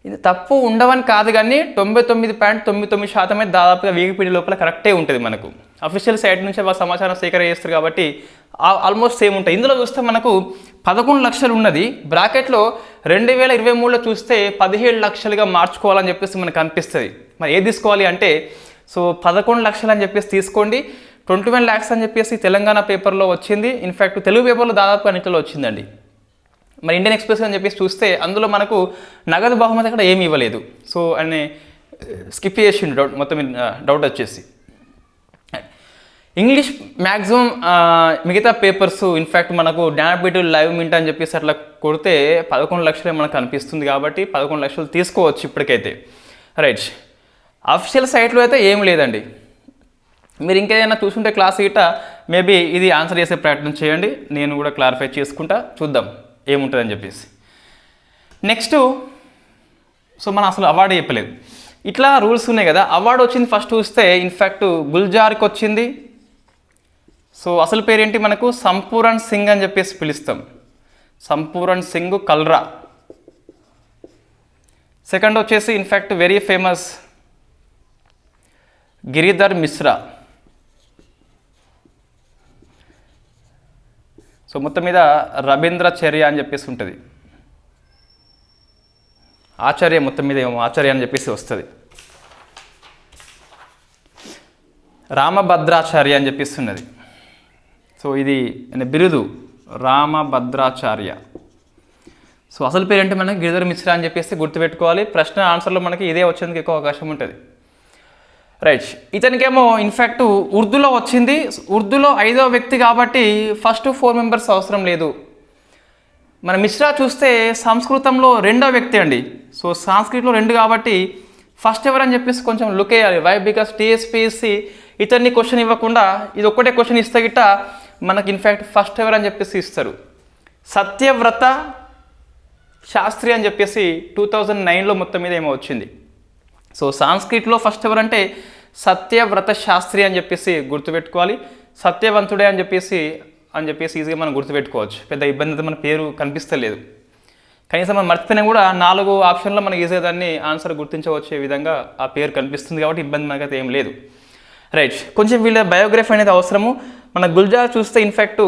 A: ఇది తప్పు ఉండవని కాదు కానీ 99.99% దాదాపుగా వికీపీడియా లోపల కరెక్టే ఉంటుంది. మనకు అఫీషియల్ సైట్ నుంచి వాళ్ళు సమాచారం సేకరణ చేస్తారు కాబట్టి ఆల్మోస్ట్ సేమ్ ఉంటాయి. ఇందులో చూస్తే మనకు 11 లక్షలు ఉన్నది, బ్రాకెట్లో 2023లో చూస్తే 17 లక్షలుగా మార్చుకోవాలని చెప్పేసి మనకు అనిపిస్తుంది. మరి ఏది తీసుకోవాలి అంటే సో 11 లక్షలు అని చెప్పేసి తీసుకోండి. 21 lakhs అని చెప్పేసి తెలంగాణ పేపర్లో వచ్చింది. ఇన్ఫ్యాక్ట్ తెలుగు పేపర్లో దాదాపు అన్నిటిలో వచ్చిందండి. మరి ఇండియన్ ఎక్స్ప్రెస్ అని చెప్పేసి చూస్తే అందులో మనకు నగదు బహుమతి అక్కడ ఏమి ఇవ్వలేదు. సో అని స్కిప్ చేసిండు డౌట్ మొత్తం డౌట్ వచ్చేసి. ఇంగ్లీష్ మ్యాక్సిమం మిగతా పేపర్స్ ఇన్ఫ్యాక్ట్ మనకు జ్ఞానపీఠ లైవ్ మింట్ అని చెప్పేసి అట్లా కొడితే 11 లక్షలే మనకు అనిపిస్తుంది కాబట్టి 11 లక్షలు తీసుకోవచ్చు ఇప్పటికైతే. రైట్, అఫీషియల్ సైట్లో అయితే ఏమి లేదండి. మీరు ఇంకేదైనా చూసుంటే క్లాస్ గిట్ట మేబీ ఇది ఆన్సర్ చేసే ప్రయత్నం చేయండి, నేను కూడా క్లారిఫై చేసుకుంటా, చూద్దాం ఏముంటుందని చెప్పేసి. నెక్స్ట్ సో మనం అసలు అవార్డు చెప్పలేదు. ఇట్లా రూల్స్ ఉన్నాయి కదా. అవార్డు వచ్చింది ఫస్ట్ చూస్తే ఇన్ఫ్యాక్ట్ గుల్జార్కి వచ్చింది. సో అసలు పేరేంటి మనకు సంపూరణ్ సింగ్ అని చెప్పేసి పిలుస్తాం. సంపూరణ్ సింగ్ కల్రా. సెకండ్ వచ్చేసి in fact very famous Giridhar Mishra. So మొత్తం మీద రవీంద్రచర్య అని చెప్పేసి ఉంటుంది. ఆచార్య మొత్తం మీద ఏమో ఆచార్య అని చెప్పేసి వస్తుంది. రామభద్రాచార్య అని చెప్పేసి ఉన్నది. సో ఇది బిరుదు రామభద్రాచార్య. సో అసలు పేరేంటే మనకి గిరిధర్ మిశ్రా అని చెప్పేసి గుర్తుపెట్టుకోవాలి. ప్రశ్న ఆన్సర్లో మనకి ఇదే వచ్చేందుకు ఎక్కువ అవకాశం ఉంటుంది. రైట్, ఇతనికేమో ఇన్ఫ్యాక్ట్ ఉర్దూలో వచ్చింది. ఉర్దూలో 5వ వ్యక్తి కాబట్టి ఫస్ట్ 4 మెంబర్స్ అవసరం లేదు. మన మిశ్రా చూస్తే సంస్కృతంలో 2వ వ్యక్తి అండి. సో సాంస్క్రిట్లో 2 కాబట్టి ఫస్ట్ ఎవరని చెప్పేసి కొంచెం లుక్ వేయాలి. వై బికాస్ టీఎస్పీఎస్సీ ఇతన్ని క్వశ్చన్ ఇవ్వకుండా ఇది ఒక్కటే క్వశ్చన్ ఇస్తే గిట్ట మనకి ఇన్ఫ్యాక్ట్ ఫస్ట్ ఎవరని చెప్పేసి ఇస్తారు. సత్యవ్రత శాస్త్రి అని చెప్పేసి 2009లో మొత్తం మీద ఏమో వచ్చింది. సో సాంస్క్రిట్లో ఫస్ట్ ఎవరంటే సత్యవ్రత శాస్త్రి అని చెప్పేసి గుర్తుపెట్టుకోవాలి. సత్యవంతుడే అని చెప్పేసి ఈజీగా మనం గుర్తుపెట్టుకోవచ్చు. పెద్ద ఇబ్బంది అయితే మన పేరు కనిపిస్తలేదు. కనీసం మనం మర్చిపోయినా కూడా 4 ఆప్షన్లో మనకి ఈజీగా దాన్ని ఆన్సర్ గుర్తించవచ్చే విధంగా ఆ పేరు కనిపిస్తుంది కాబట్టి ఇబ్బంది మనకైతే ఏం లేదు. రైట్, కొంచెం వీళ్ళ బయోగ్రఫీ అనేది అవసరము. మన గుల్జార్ చూస్తే ఇన్ఫ్యాక్ట్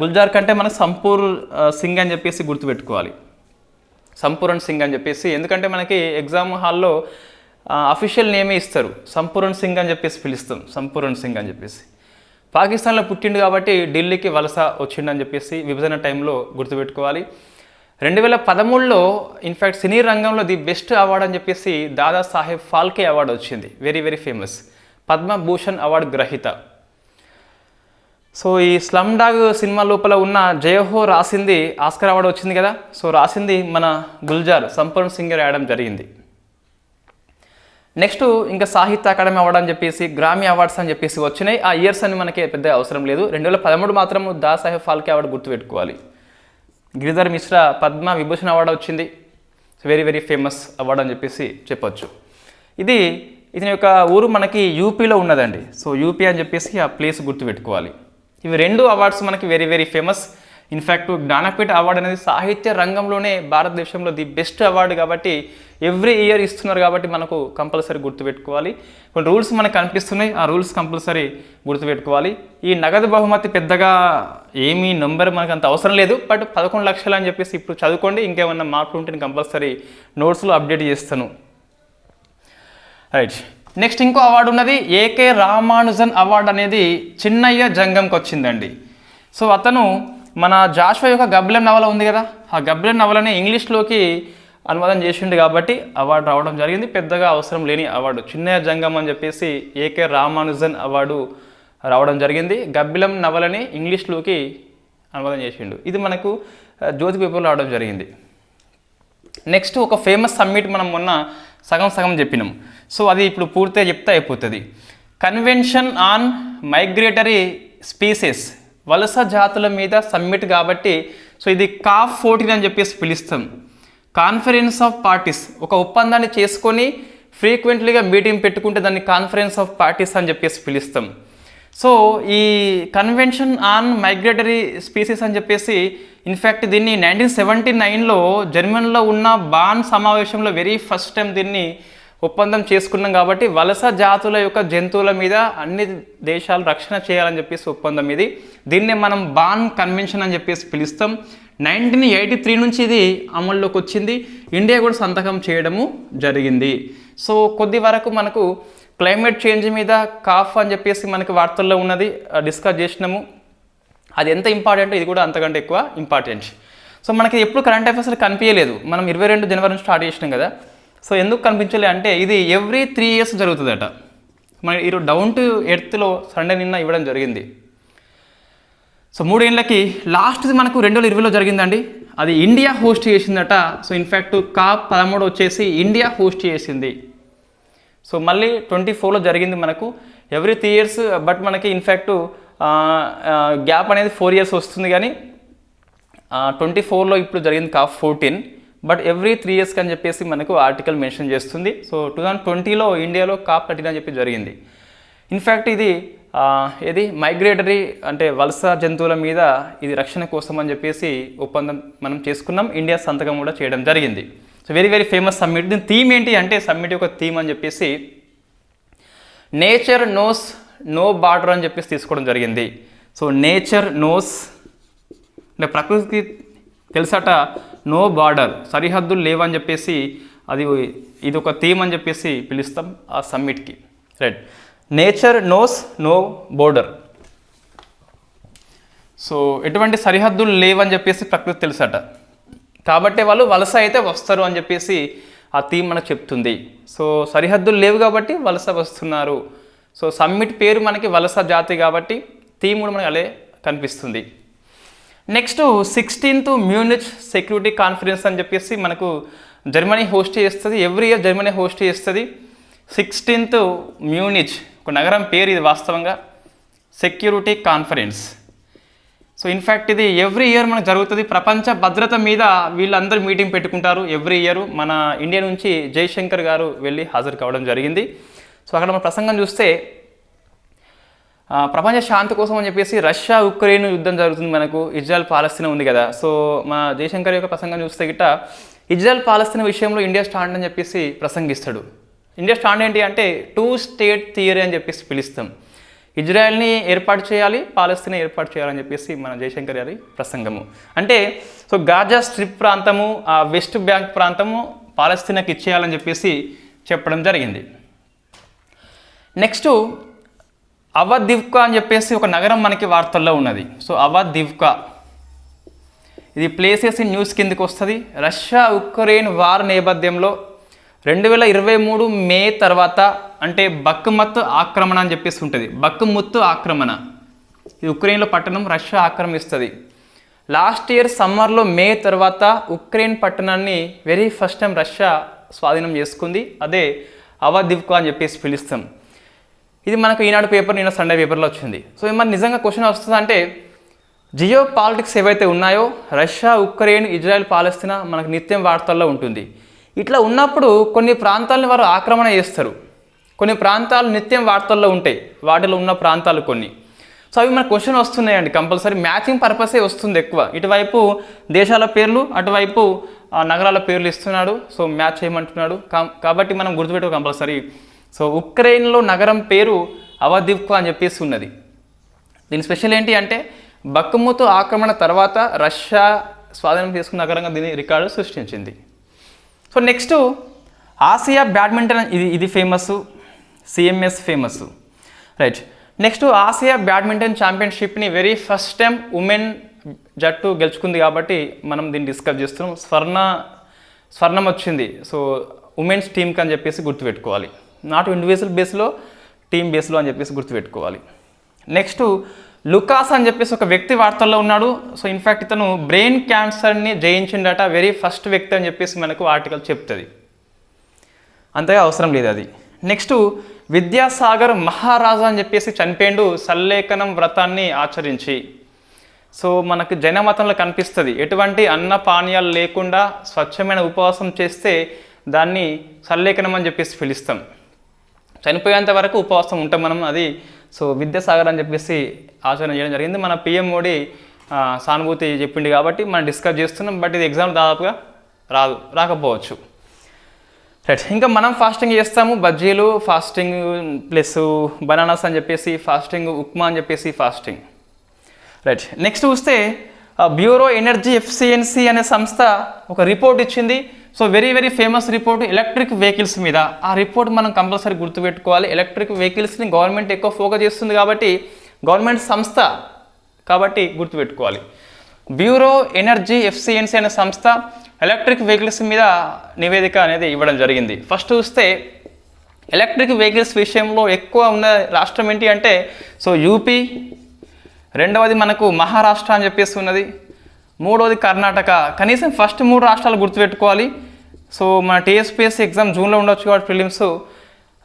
A: గుల్జార్ కంటే మనకు సంపూర్ సింగ్ అని చెప్పేసి గుర్తుపెట్టుకోవాలి. సంపూరణ్ సింగ్ అని చెప్పేసి, ఎందుకంటే మనకి ఎగ్జామ్ హాల్లో అఫీషియల్ నేమే ఇస్తారు. సంపూరణ్ సింగ్ అని చెప్పేసి పిలుస్తాం. సంపూరణ్ సింగ్ అని చెప్పేసి పాకిస్తాన్లో పుట్టిండు కాబట్టి ఢిల్లీకి వలస వచ్చిండని చెప్పేసి విభజన టైంలో గుర్తుపెట్టుకోవాలి. 2013లో ఇన్ఫ్యాక్ట్ సినీ రంగంలో ది బెస్ట్ అవార్డు అని చెప్పేసి దాదాసాహెబ్ ఫాల్కే అవార్డు వచ్చింది. Very very famous Padma Bhushan award గ్రహీత. సో ఈ స్లమ్ డాగ్ సినిమా లోపల ఉన్న జయహో రాసింది ఆస్కర్ అవార్డు వచ్చింది కదా. సో రాసింది మన గుల్జార్ సంపూర్ణ సింగ్ రాయడం జరిగింది. నెక్స్ట్ ఇంకా సాహిత్య అకాడమీ అవార్డు అని చెప్పేసి గ్రామీ అవార్డ్స్ అని చెప్పేసి వచ్చినాయి. ఆ ఇయర్స్ అని మనకి పెద్ద అవసరం లేదు. 2013 మాత్రం దాదాసాహెబ్ ఫాల్కే అవార్డు గుర్తుపెట్టుకోవాలి. గిరిధర్ మిశ్రా పద్మ విభూషణ్ అవార్డు వచ్చింది. వెరీ వెరీ ఫేమస్ అవార్డు అని చెప్పేసి చెప్పొచ్చు. ఇతని యొక్క ఊరు మనకి యూపీలో ఉన్నదండి. సో యూపీ అని చెప్పేసి ఆ ప్లేస్ గుర్తుపెట్టుకోవాలి. ఇవి 2 అవార్డ్స్ మనకి very very famous. In fact Jnanpith award అనేది సాహిత్య రంగంలోనే భారతదేశంలో ది బెస్ట్ అవార్డు కాబట్టి ఎవ్రీ ఇయర్ ఇస్తున్నారు కాబట్టి మనకు కంపల్సరీ గుర్తుపెట్టుకోవాలి. కొన్ని రూల్స్ మనకు కనిపిస్తున్నాయి, ఆ రూల్స్ కంపల్సరీ గుర్తుపెట్టుకోవాలి. ఈ నగదు బహుమతి పెద్దగా ఏమీ నెంబర్ మనకు అంత అవసరం లేదు. బట్ 11 లక్షలు అని చెప్పేసి ఇప్పుడు చదువుకోండి. ఇంకేమన్నా మార్పులు ఉంటే కంపల్సరీ నోట్స్లో అప్డేట్ చేస్తాను. రైట్, నెక్స్ట్ ఇంకో అవార్డు ఉన్నది ఏకే రామానుజన్ అవార్డు అనేది చిన్నయ్య జంగంకి వచ్చిందండి. సో అతను మన జాషువా యొక్క గబ్లెన్ నవల ఉంది కదా, ఆ గబ్లెన్ నవలని ఇంగ్లీష్లోకి అనువాదం చేసిండు కాబట్టి అవార్డు రావడం జరిగింది. పెద్దగా అవసరం లేని అవార్డు, చిన్నయ్య జంగం అని చెప్పేసి ఏకే రామానుజన్ అవార్డు రావడం జరిగింది. గబ్బిలం నవలని ఇంగ్లీష్లోకి అనువాదం చేసిండు. ఇది మనకు జ్యోతి పేపర్లో రావడం జరిగింది. నెక్స్ట్ ఒక ఫేమస్ సమ్మిట్ మనం మొన్న సగం చెప్పినాం. సో అది ఇప్పుడు పూర్తిగా చెప్తే అయిపోతుంది. కన్వెన్షన్ ఆన్ మైగ్రేటరీ స్పీసెస్, వలస జాతుల మీద సమ్మిట్ కాబట్టి సో ఇది COP14 అని చెప్పేసి పిలుస్తాం. కాన్ఫరెన్స్ ఆఫ్ పార్టీస్, ఒక ఒప్పందాన్ని చేసుకొని ఫ్రీక్వెంట్లీగా మీటింగ్ పెట్టుకుంటే దాన్ని కాన్ఫరెన్స్ ఆఫ్ పార్టీస్ అని చెప్పేసి పిలుస్తాం. సో ఈ కన్వెన్షన్ ఆన్ మైగ్రేటరీ స్పీసీస్ అని చెప్పేసి ఇన్ఫ్యాక్ట్ దీన్ని 1979లో జర్మనీలో ఉన్న బాన్ సమావేశంలో వెరీ ఫస్ట్ టైం దీన్ని ఒప్పందం చేసుకున్నాం. కాబట్టి వలస జాతుల యొక్క జంతువుల మీద అన్ని దేశాలు రక్షణ చేయాలని చెప్పేసి ఒప్పందం ఇది. దీన్నే మనం బాన్ కన్వెన్షన్ అని చెప్పేసి పిలుస్తాం. 1983 నుంచి ఇది అమల్లోకి వచ్చింది. ఇండియా కూడా సంతకం చేయడము జరిగింది. సో కొద్ది వరకు మనకు క్లైమేట్ చేంజ్ మీద కాఫ్ అని చెప్పేసి మనకి వార్తల్లో ఉన్నది డిస్కస్ చేసినాము. అది ఎంత ఇంపార్టెంట్, ఇది కూడా అంతకంటే ఎక్కువ ఇంపార్టెంట్. సో మనకి ఎప్పుడు కరెంట్ అఫైర్స్ కనిపించలేదు. మనం 22 జనవరి నుంచి స్టార్ట్ చేసినాం కదా. సో ఎందుకు కనిపించలే అంటే ఇది ఎవ్రీ 3 ఇయర్స్ జరుగుతుందట. మన ఈరోజు డౌన్ టు ఎర్త్లో సండే నిన్న ఇవ్వడం జరిగింది. సో 3 ఏళ్ళకి లాస్ట్ది మనకు 2020లో జరిగిందండి. అది ఇండియా హోస్ట్ చేసిందట. సో ఇన్ఫ్యాక్ట్ COP13 వచ్చేసి ఇండియా హోస్ట్ చేసింది. సో మళ్ళీ 24లో జరిగింది మనకు ఎవ్రీ 3 ఇయర్స్. బట్ మనకి ఇన్ఫ్యాక్ట్ గ్యాప్ అనేది 4 ఇయర్స్ వస్తుంది. కానీ 24లో ఇప్పుడు జరిగింది COP14. బట్ ఎవ్రీ 3 ఇయర్స్కి అని చెప్పేసి మనకు ఆర్టికల్ మెన్షన్ చేస్తుంది. సో 2020లో ఇండియాలో COP13 అని చెప్పి జరిగింది. ఇన్ఫ్యాక్ట్ ఇది ఏది మైగ్రేటరీ అంటే వలస జంతువుల మీద ఇది రక్షణ కోసం అని చెప్పేసి ఒప్పందం మనం చేసుకున్నాం. ఇండియా సంతకం కూడా చేయడం జరిగింది. So very very famous summit. దీని థీమ్ ఏంటి అంటే సమ్మిట్ యొక్క థీమ్ అని చెప్పేసి నేచర్ నోస్ నో బార్డర్ అని చెప్పేసి తీసుకోవడం జరిగింది. సో నేచర్ నోస్ అంటే ప్రకృతికి తెలుసట నో బార్డర్, సరిహద్దులు లేవని చెప్పేసి ఇది ఒక థీమ్ అని చెప్పేసి పిలుస్తాం ఆ సమ్మిట్కి. Right, nature knows no border. So ఎటువంటి సరిహద్దులు లేవని చెప్పేసి ప్రకృతి తెలుసట. కాబట్టి వాళ్ళు వలస అయితే వస్తారు అని చెప్పేసి ఆ థీమ్ మనకు చెప్తుంది. సో సరిహద్దులు లేవు కాబట్టి వలస వస్తున్నారు. సో సమ్మిట్ పేరు మనకి వలస జాతి కాబట్టి థీమ్ కూడా మనకి అలే కనిపిస్తుంది. Next 16th Munich security conference అని చెప్పేసి మనకు జర్మనీ హోస్ట్ చేస్తుంది. ఎవ్రీ ఇయర్ జర్మనీ హోస్ట్ చేస్తుంది. 16th మ్యూనిచ్ ఒక నగరం పేరు ఇది వాస్తవంగా, సెక్యూరిటీ కాన్ఫరెన్స్. సో ఇన్ఫ్యాక్ట్ ఇది ఎవ్రీ ఇయర్ మనకు జరుగుతుంది. ప్రపంచ భద్రత మీద వీళ్ళందరూ మీటింగ్ పెట్టుకుంటారు ఎవ్రీ ఇయర్. మన ఇండియా నుంచి జయశంకర్ గారు వెళ్ళి హాజరు కావడం జరిగింది. సో అక్కడ మన ప్రసంగం చూస్తే ప్రపంచ శాంతి కోసం అని చెప్పేసి రష్యా ఉక్రెయిన్ యుద్ధం జరుగుతుంది. మనకు ఇజ్రాయెల్ పాలస్తీనా ఉంది కదా. సో మన జయశంకర్ యొక్క ప్రసంగం చూస్తే గిట్ట ఇజ్రాయెల్ పాలస్తీనా విషయంలో ఇండియా స్టాండ్ అని చెప్పేసి ప్రసంగిస్తాడు. ఇండియా స్టాండ్ ఏంటి అంటే 2 స్టేట్ థియరీ అని చెప్పేసి పిలుస్తాం. ఇజ్రాయెల్ని ఏర్పాటు చేయాలి, పాలస్తీనా ఏర్పాటు చేయాలని చెప్పేసి మన జయశంకర్ గారి ప్రసంగము. అంటే సో గాజా స్ట్రిప్ ప్రాంతము, ఆ వెస్ట్ బ్యాంక్ ప్రాంతము పాలస్తీనాకి ఇచ్చేయాలని చెప్పేసి చెప్పడం జరిగింది. నెక్స్ట్ అవదివ్కా అని చెప్పేసి ఒక నగరం మనకి వార్తల్లో ఉన్నది. సో అవదివ్కా ఇది ప్లేసెస్ ఇన్ న్యూస్ కిందకి వస్తుంది. రష్యా ఉక్రెయిన్ వార్ నేపథ్యంలో 2023 మే తర్వాత అంటే బక్మత్ ఆక్రమణ అని చెప్పేసి ఉంటుంది. బక్ముత్ ఆక్రమణ, ఇది ఉక్రెయిన్లో పట్టణం రష్యా ఆక్రమిస్తుంది. లాస్ట్ ఇయర్ సమ్మర్లో మే తర్వాత ఉక్రెయిన్ పట్టణాన్ని వెరీ ఫస్ట్ టైం రష్యా స్వాధీనం చేసుకుంది. అదే అవదివ్కా అని చెప్పేసి పిలుస్తాం. ఇది మనకు ఈనాడు పేపర్, నిన్న సండే పేపర్లో వచ్చింది. సో మరి నిజంగా క్వశ్చన్ వస్తుంది అంటే జియో పాలిటిక్స్ ఏవైతే ఉన్నాయో రష్యా ఉక్రెయిన్ ఇజ్రాయెల్ పాలస్తీనా మనకు నిత్యం వార్తల్లో ఉంటుంది. ఇట్లా ఉన్నప్పుడు కొన్ని ప్రాంతాలని వారు ఆక్రమణ చేస్తారు, కొన్ని ప్రాంతాలు నిత్యం వార్తల్లో ఉంటాయి, వాటిలో ఉన్న ప్రాంతాలు కొన్ని. సో అవి మనకు క్వశ్చన్ వస్తున్నాయండి కంపల్సరీ. మ్యాచింగ్ పర్పసే వస్తుంది ఎక్కువ. ఇటువైపు దేశాల పేర్లు, అటువైపు నగరాల పేర్లు ఇస్తున్నాడు. సో మ్యాచ్ చేయమంటున్నాడు కాబట్టి మనం గుర్తుపెట్టు కంపల్సరీ. సో ఉక్రెయిన్లో నగరం పేరు అవదివ్కా అని చెప్పేసి ఉన్నది. దీని స్పెషల్ ఏంటి అంటే బక్ముత్ ఆక్రమణ తర్వాత రష్యా స్వాధీనం చేసుకున్న నగరంగా దీని రికార్డు సృష్టించింది. సో నెక్స్ట్ ఆసియా బ్యాడ్మింటన్ ఇది famous. CMS famous. Right. Next Asia badminton ఛాంపియన్షిప్ని వెరీ ఫస్ట్ టైం ఉమెన్ జట్టు గెలుచుకుంది కాబట్టి మనం దీన్ని డిస్కస్ చేస్తున్నాం. స్వర్ణం వచ్చింది. సో ఉమెన్స్ టీమ్కి అని చెప్పేసి గుర్తుపెట్టుకోవాలి. నాట్ ఇండివిజువల్ బేస్లో, టీమ్ బేస్లో అని చెప్పేసి గుర్తుపెట్టుకోవాలి. నెక్స్ట్ లుకాస్ అని చెప్పేసి ఒక వ్యక్తి వార్తల్లో ఉన్నాడు. సో ఇన్ఫ్యాక్ట్ ఇతను బ్రెయిన్ క్యాన్సర్ని జయించిండట, వెరీ ఫస్ట్ వ్యక్తి అని చెప్పేసి మనకు ఆర్టికల్ చెప్తుంది. అంతగా అవసరం లేదు అది. నెక్స్ట్ విద్యాసాగర్ మహారాజా అని చెప్పేసి చనిపోయిండు సల్లేఖనం వ్రతాన్ని ఆచరించి. సో మనకు జైన మతంలో కనిపిస్తుంది, ఎటువంటి అన్న పానీయాలు లేకుండా స్వచ్ఛమైన ఉపవాసం చేస్తే దాన్ని సల్లేఖనం అని చెప్పేసి పిలుస్తాం. చనిపోయేంత వరకు ఉపవాసం ఉంటాం మనం. అది సో విద్యాసాగర్ అని చెప్పేసి ఆచరణ చేయడం జరిగింది. మన పిఎం మోడీ సానుభూతి చెప్పింది కాబట్టి మనం డిస్కస్ చేస్తున్నాం. బట్ ఇది ఎగ్జామ్ దాదాపుగా రాకపోవచ్చు. రైట్. ఇంకా మనం ఫాస్టింగ్ చేస్తాము, బజ్జీలు ఫాస్టింగ్ ప్లస్ బనానాస్ అని చెప్పేసి ఫాస్టింగ్, ఉప్మా అని చెప్పేసి ఫాస్టింగ్. రైట్. నెక్స్ట్ చూస్తే బ్యూరో ఎనర్జీ ఎఫిషియన్సీ అనే సంస్థ ఒక రిపోర్ట్ ఇచ్చింది. So very very famous report electric vehicles మీద. ఆ రిపోర్ట్ మనం కంపల్సరీ గుర్తుపెట్టుకోవాలి. ఎలక్ట్రిక్ వెహికల్స్ని గవర్నమెంట్ ఎక్కువ ఫోకస్ చేస్తుంది కాబట్టి, గవర్నమెంట్ సంస్థ కాబట్టి గుర్తుపెట్టుకోవాలి. బ్యూరో ఎనర్జీ ఎఫిషియన్సీ అనే సంస్థ ఎలక్ట్రిక్ వెహికల్స్ మీద నివేదిక అనేది ఇవ్వడం జరిగింది. ఫస్ట్ చూస్తే ఎలక్ట్రిక్ వెహికల్స్ విషయంలో ఎక్కువ ఉన్న రాష్ట్రం ఏంటి అంటే సో యూపీ, రెండవది మనకు మహారాష్ట్ర అని చెప్పేసి ఉన్నది, మూడవది కర్ణాటక. కనీసం ఫస్ట్ 3 రాష్ట్రాలు గుర్తుపెట్టుకోవాలి. సో మన టీఎస్పీఎస్సీ ఎగ్జామ్ జూన్లో ఉండొచ్చు కాబట్టి ప్రిలిమ్స్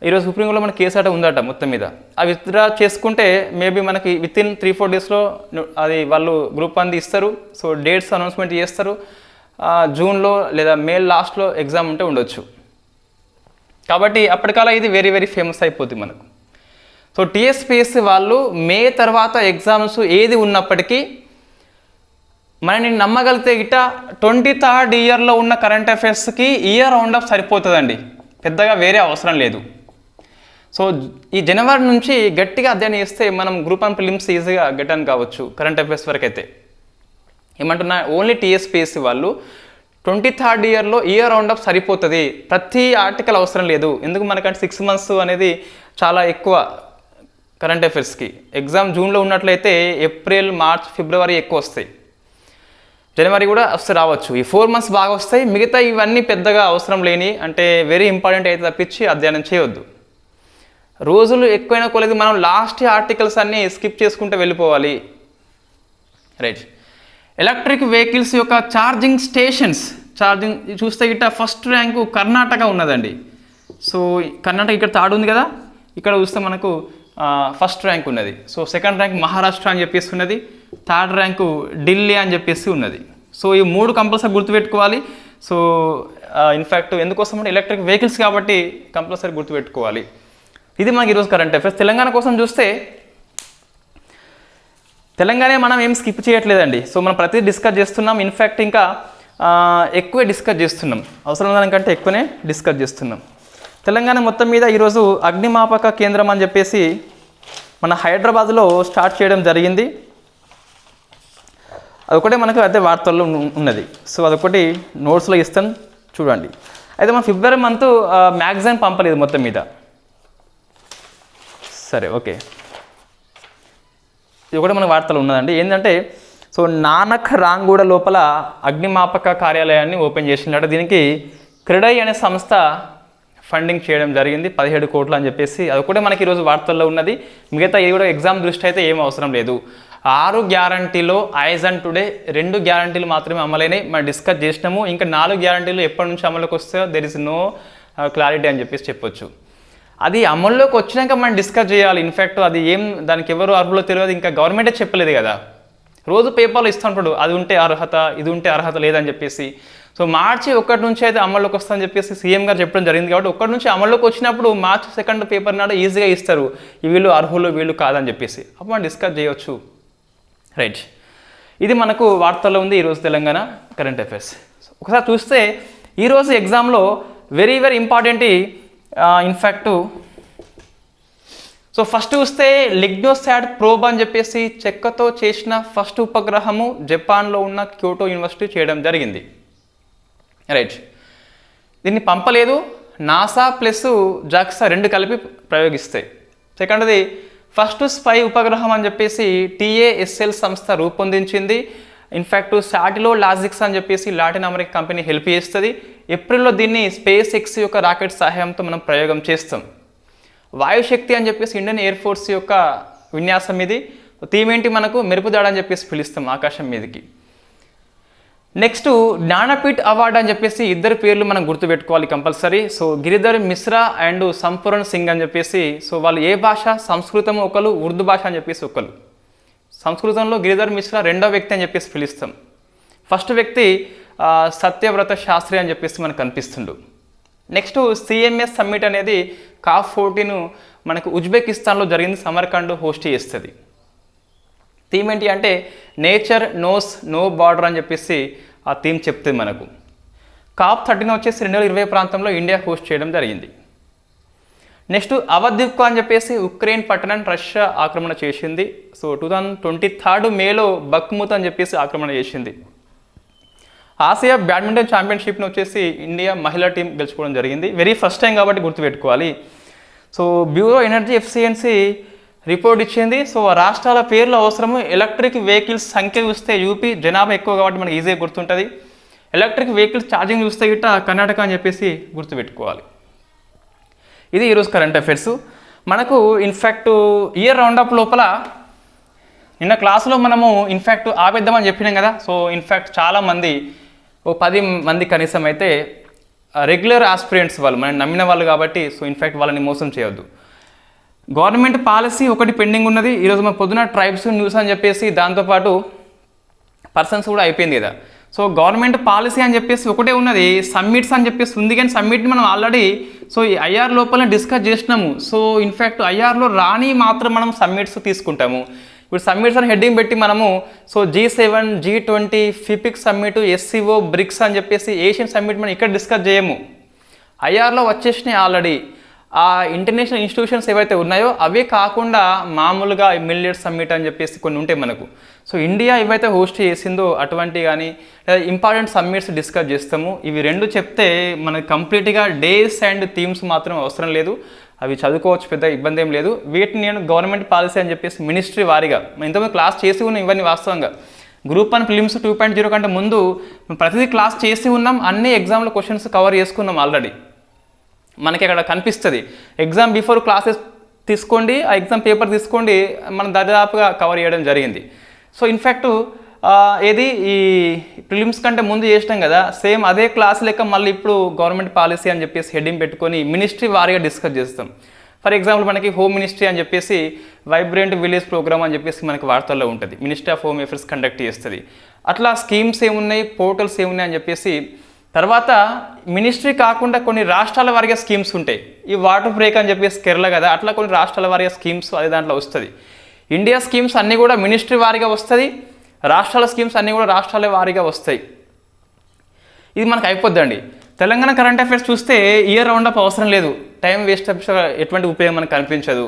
A: ఈరోజు సుప్రీంకోర్టులో మన కేసు అట ఉందట మొత్తం మీద. అవి విత్డ్రా చేసుకుంటే మేబీ మనకి వితిన్ 3-4 డేస్లో అది వాళ్ళు గ్రూప్ 1 ఇస్తారు. సో డేట్స్ అనౌన్స్మెంట్ చేస్తారు. జూన్లో లేదా మే లాస్ట్లో ఎగ్జామ్ ఉంటే ఉండొచ్చు. కాబట్టి అప్పటికల్లా ఇది వెరీ వెరీ ఫేమస్ అయిపోతుంది మనకు. సో టీఎస్పీఎస్సీ వాళ్ళు మే తర్వాత ఎగ్జామ్స్ ఏది ఉన్నప్పటికీ మనని నమ్మగలిగితే ఇట 23rd ఇయర్లో ఉన్న కరెంట్ అఫైర్స్కి ఇయర్ రౌండ్ అప్ సరిపోతుందండి, పెద్దగా వేరే అవసరం లేదు. సో ఈ జనవరి నుంచి గట్టిగా అధ్యయనం చేస్తే మనం గ్రూప్ 1 ప్రిలిమ్స్ ఈజీగా గెటన్ కావచ్చు. కరెంట్ అఫైర్స్ వరకు అయితే ఏమంటున్నా, ఓన్లీ టీఎస్పీఎస్సీ వాళ్ళు 23rd ఇయర్లో ఇయర్ రౌండ్ అప్ సరిపోతుంది, ప్రతి ఆర్టికల్ అవసరం లేదు. ఎందుకు మనకంటే 6 months అనేది చాలా ఎక్కువ కరెంట్ అఫైర్స్కి. ఎగ్జామ్ జూన్లో ఉన్నట్లయితే ఏప్రిల్, మార్చ్, ఫిబ్రవరి ఎక్కువ వస్తాయి, జనవరి కూడా రావచ్చు. ఈ 4 months బాగా వస్తాయి. మిగతా ఇవన్నీ పెద్దగా అవసరం లేని, అంటే వెరీ ఇంపార్టెంట్ అయితే తప్పించి అధ్యయనం చేయొద్దు. రోజులు ఎక్కువైనా కొలేదు మనం లాస్ట్ ఆర్టికల్స్ అన్నీ స్కిప్ చేసుకుంటూ వెళ్ళిపోవాలి. రైట్. ఎలక్ట్రిక్ వెహికల్స్ యొక్క ఛార్జింగ్ స్టేషన్స్, ఛార్జింగ్ చూస్తే ఇట్లా ఫస్ట్ ర్యాంకు కర్ణాటక ఉన్నదండి. సో కర్ణాటక ఇక్కడ 3rd ఉంది కదా, ఇక్కడ చూస్తే మనకు ఫస్ట్ ర్యాంక్ ఉన్నది. సో 2nd ర్యాంక్ మహారాష్ట్ర అని చెప్పేసి ఉన్నది, 3rd ర్యాంకు ఢిల్లీ అని చెప్పేసి ఉన్నది. సో ఈ 3 కంపల్సరీ గుర్తుపెట్టుకోవాలి. సో ఇన్ఫ్యాక్ట్ ఎందుకోసం అంటే ఎలక్ట్రిక్ వెహికల్స్ కాబట్టి కంపల్సరీ గుర్తుపెట్టుకోవాలి. ఇది మనకి ఈరోజు కరెంట్ అఫైర్స్. తెలంగాణ కోసం చూస్తే తెలంగాణ మనం ఏం స్కిప్ చేయట్లేదండి. సో మనం ప్రతిదీ డిస్కస్ చేస్తున్నాం. ఇన్ఫ్యాక్ట్ ఇంకా ఎక్కువే డిస్కస్ చేస్తున్నాం, అవసరం దానికంటే ఎక్కువనే డిస్కస్ చేస్తున్నాం. తెలంగాణ మొత్తం మీద ఈరోజు అగ్నిమాపక కేంద్రం అని చెప్పేసి మన హైదరాబాద్లో స్టార్ట్ చేయడం జరిగింది. అదొకటే మనకు అయితే వార్తల్లో ఉన్నది. సో అదొకటి నోట్స్లో ఇస్తాను చూడండి. అయితే మన ఫిబ్రవరి మంత్ మ్యాగజైన్ పంపలేదు మొత్తం మీద. సరే, ఓకే, ఇది ఒకటి మన వార్తలు ఉన్నదండి. ఏంటంటే సో నానక్ రాంగూడ లోపల అగ్నిమాపక కార్యాలయాన్ని ఓపెన్ చేసినట్టు, దీనికి క్రెడై అనే సంస్థ ఫండింగ్ చేయడం జరిగింది 17 కోట్లు అని చెప్పేసి. అది కూడా మనకి ఈరోజు వార్తల్లో ఉన్నది. మిగతా ఇది కూడా ఎగ్జామ్ దృష్టి అయితే ఏం అవసరం లేదు. 6 గ్యారంటీలో యాజ్ అండ్ టుడే 2 గ్యారంటీలు మాత్రమే అమలైనాయి, మనం డిస్కస్ చేసినాము. ఇంకా 4 గ్యారంటీలు ఎప్పటి నుంచి అమలుకి వస్తాయో దెర్ ఇస్ నో క్లారిటీ అని చెప్పేసి చెప్పొచ్చు. అది అమల్లోకి వచ్చినాక మనం డిస్కస్ చేయాలి. ఇన్ఫ్యాక్ట్ అది ఏం, దానికి ఎవరు అర్హులో తెలియదు, ఇంకా గవర్నమెంటే చెప్పలేదు కదా. రోజు పేపర్లో ఇస్తుంటాడు అది ఉంటే అర్హత, ఇది ఉంటే అర్హత లేదని చెప్పేసి. సో మార్చి 1 నుంచి అయితే అమల్లోకి వస్తుందని చెప్పేసి సీఎం గారు చెప్పడం జరిగింది. కాబట్టి 1 నుంచి అమల్లోకి వచ్చినప్పుడు మార్చి 2nd పేపర్ నాడు ఈజీగా ఇస్తారు, వీళ్ళు అర్హులు వీళ్ళు కాదని చెప్పేసి. అప్పుడు మనం డిస్కస్ చేయవచ్చు. రైట్. ఇది మనకు వార్తల్లో ఉంది ఈరోజు తెలంగాణ కరెంట్ అఫైర్స్. ఒకసారి చూస్తే ఈరోజు ఎగ్జామ్లో very very important in fact. So first చూస్తే లిగ్నోసాట్ ప్రోబ్ అని చెప్పేసి చెక్కతో చేసిన ఫస్ట్ ఉపగ్రహము జపాన్లో ఉన్న క్యోటో యూనివర్సిటీ చేయడం జరిగింది. రైట్. దీన్ని పంపలేదు, నాసా ప్లస్ జాక్సా రెండు కలిపి ప్రయోగిస్తాయి. సెకండ్ది ఫస్ట్ స్పై ఉపగ్రహం అని చెప్పేసి TASL సంస్థ రూపొందించింది. ఇన్ఫ్యాక్ట్ శాటిలో లాజిక్స్ అని చెప్పేసి లాటిన్ అమెరికా కంపెనీ హెల్ప్ చేస్తుంది. ఏప్రిల్లో దీన్ని స్పేస్ ఎక్స్ యొక్క రాకెట్ సహాయంతో మనం ప్రయోగం చేస్తాం. వాయుశక్తి అని చెప్పేసి ఇండియన్ ఎయిర్ ఫోర్స్ యొక్క విన్యాసం ఇది. థీమ్ ఏంటి మనకు మెరుపుదాడు అని చెప్పేసి పిలుస్తాం ఆకాశం మీదకి. నెక్స్ట్ జ్ఞానపీఠ్ అవార్డు అని చెప్పేసి ఇద్దరు పేర్లు మనం గుర్తుపెట్టుకోవాలి compulsory. So Giridhar Mishra and Sampoorn Singh అని చెప్పేసి, సో వాళ్ళు ఏ భాష, సంస్కృతం ఒకరు, ఉర్దూ భాష అని చెప్పేసి ఒకరు. సంస్కృతంలో గిరిధర్ మిశ్రా రెండో వ్యక్తి అని చెప్పేసి పిలుస్తాం. ఫస్ట్ వ్యక్తి సత్యవ్రత శాస్త్రి అని చెప్పేసి మనకు కనిపిస్తుండు. నెక్స్ట్ CMS సమ్మిట్ అనేది COP14 మనకు ఉజ్బెకిస్తాన్లో జరిగింది, సమర్కండ్ హోస్ట్ చేస్తుంది. థీమ్ ఏంటి అంటే నేచర్ నోస్ నో బార్డర్ అని చెప్పేసి ఆ థీమ్ చెప్తుంది మనకు. COP13 వచ్చేసి 2020 ప్రాంతంలో ఇండియా హోస్ట్ చేయడం జరిగింది. నెక్స్ట్ అవధిప్కా అని చెప్పేసి ఉక్రెయిన్ పట్టణాన్ని రష్యా ఆక్రమణ చేసింది. సో 2023 మేలో బక్ముత్ అని చెప్పేసి ఆక్రమణ చేసింది. ఆసియా బ్యాడ్మింటన్ ఛాంపియన్షిప్ని వచ్చేసి ఇండియా మహిళా టీం గెలుచుకోవడం జరిగింది. వెరీ ఫస్ట్ టైం కాబట్టి గుర్తుపెట్టుకోవాలి. So bureau energy efficiency report ఇచ్చింది. సో రాష్ట్రాల పేర్లు అవసరము. ఎలక్ట్రిక్ వెహికల్స్ సంఖ్య చూస్తే యూపీ జనాభా ఎక్కువ కాబట్టి మనకి ఈజీగా గుర్తుంటుంది. ఎలక్ట్రిక్ వెహికల్స్ ఛార్జింగ్ చూస్తే గిట్ట కర్ణాటక అని చెప్పేసి గుర్తుపెట్టుకోవాలి. ఇది ఈరోజు కరెంట్ అఫైర్స్. మనకు ఇన్ఫ్యాక్ట్ ఇయర్ రౌండప్ లోపల నిన్న క్లాసులో మనము ఇన్ఫ్యాక్ట్ ఆపేద్దామని చెప్పినాం కదా. సో ఇన్ఫ్యాక్ట్ చాలామంది 10 మంది కనీసం అయితే రెగ్యులర్ ఆస్పిరెంట్స్ వాళ్ళు మనం నమ్మిన వాళ్ళు కాబట్టి, సో ఇన్ఫ్యాక్ట్ వాళ్ళని మోసం చేయొద్దు. గవర్నమెంట్ పాలసీ ఒకటి పెండింగ్ ఉన్నది. ఈరోజు మన పొద్దున ట్రైబ్స్ న్యూస్ అని చెప్పేసి దాంతోపాటు పర్సన్స్ కూడా అయిపోయింది కదా. సో గవర్నమెంట్ పాలసీ అని చెప్పేసి ఒకటే ఉన్నది, సమ్మిట్స్ అని చెప్పేసి ఉంది. కానీ సమ్మిట్ని మనం ఆల్రెడీ సో ఈ IR లోపల డిస్కస్ చేసినాము. సో ఇన్ఫ్యాక్ట్ IRలో రాని మాత్రం మనం సమ్మిట్స్ తీసుకుంటాము. ఇప్పుడు సమ్మిట్స్ అని హెడ్డింగ్ పెట్టి మనము so G7, G20, FIPIC summit, SCO, BRICS అని చెప్పేసి ఏషియన్ సమ్మిట్ మనం ఇక్కడ డిస్కస్ చేయము. IRలో వచ్చేసినాయి ఆల్రెడీ. ఆ ఇంటర్నేషనల్ ఇన్స్టిట్యూషన్స్ ఏవైతే ఉన్నాయో అవే కాకుండా మామూలుగా మిల్లెట్ సమ్మిట్ అని చెప్పేసి కొన్ని ఉంటాయి మనకు. సో ఇండియా ఏవైతే హోస్ట్ చేసిందో అటువంటి కానీ లేదా ఇంపార్టెంట్ సమ్మిట్స్ డిస్కస్ చేస్తాము. ఇవి రెండు చెప్తే మనకు కంప్లీట్గా డేస్ అండ్ థీమ్స్ మాత్రం అవసరం లేదు. అవి చదువుకోవచ్చు, పెద్ద ఇబ్బంది ఏం లేదు. వీటిని నేను గవర్నమెంట్ పాలసీ అని చెప్పేసి మినిస్ట్రీ వారీగా ఇంతకుముందు క్లాస్ చేసి ఉన్నాం. ఇవన్నీ వాస్తవంగా గ్రూప్ 1 ప్రిలిమ్స్ 2.0 కంటే ముందు ప్రతిదీ క్లాస్ చేసి ఉన్నాం. అన్ని ఎగ్జామ్లో క్వశ్చన్స్ కవర్ చేసుకున్నాం ఆల్రెడీ. మనకి అక్కడ కనిపిస్తుంది. ఎగ్జామ్ బిఫోర్ క్లాసెస్ తీసుకోండి, ఆ ఎగ్జామ్ పేపర్ తీసుకోండి, మనం దాదాపుగా కవర్ చేయడం జరిగింది. సో ఇన్ఫ్యాక్ట్ ఏది ఈ ప్రిలిమ్స్ కంటే ముందు చేసినాం కదా, సేమ్ అదే క్లాస్ లెక్క మళ్ళీ ఇప్పుడు గవర్నమెంట్ పాలసీ అని చెప్పేసి హెడ్డింగ్ పెట్టుకొని మినిస్ట్రీ వారీగా డిస్కస్ చేస్తాం. ఫర్ ఎగ్జాంపుల్ మనకి హోమ్ మినిస్ట్రీ అని చెప్పేసి వైబ్రెంట్ విలేజ్ ప్రోగ్రామ్ అని చెప్పేసి మనకి వార్తల్లో ఉంటుంది. Ministry of home affairs conduct చేస్తుంది. అట్లా స్కీమ్స్ ఏమున్నాయి, పోర్టల్స్ ఏమున్నాయి అని చెప్పేసి. తర్వాత మినిస్ట్రీ కాకుండా కొన్ని రాష్ట్రాల వారీగా స్కీమ్స్ ఉంటాయి. ఈ వాటర్ బ్రేక్ అని చెప్పేసి కేరళ కదా, అట్లా కొన్ని రాష్ట్రాల వారీగా స్కీమ్స్ అదే దాంట్లో వస్తుంది. ఇండియా స్కీమ్స్ అన్నీ కూడా మినిస్ట్రీ వారీగా వస్తుంది. రాష్ట్రాల స్కీమ్స్ అన్నీ కూడా రాష్ట్రాల వారీగా వస్తాయి. ఇది మనకు అయిపోద్దండి. తెలంగాణ కరెంట్ అఫైర్స్ చూస్తే ఇయర్ రౌండప్ అవసరం లేదు. టైం వేస్ట్ ఎటువంటి ఉపయోగం మనకు కనిపించదు.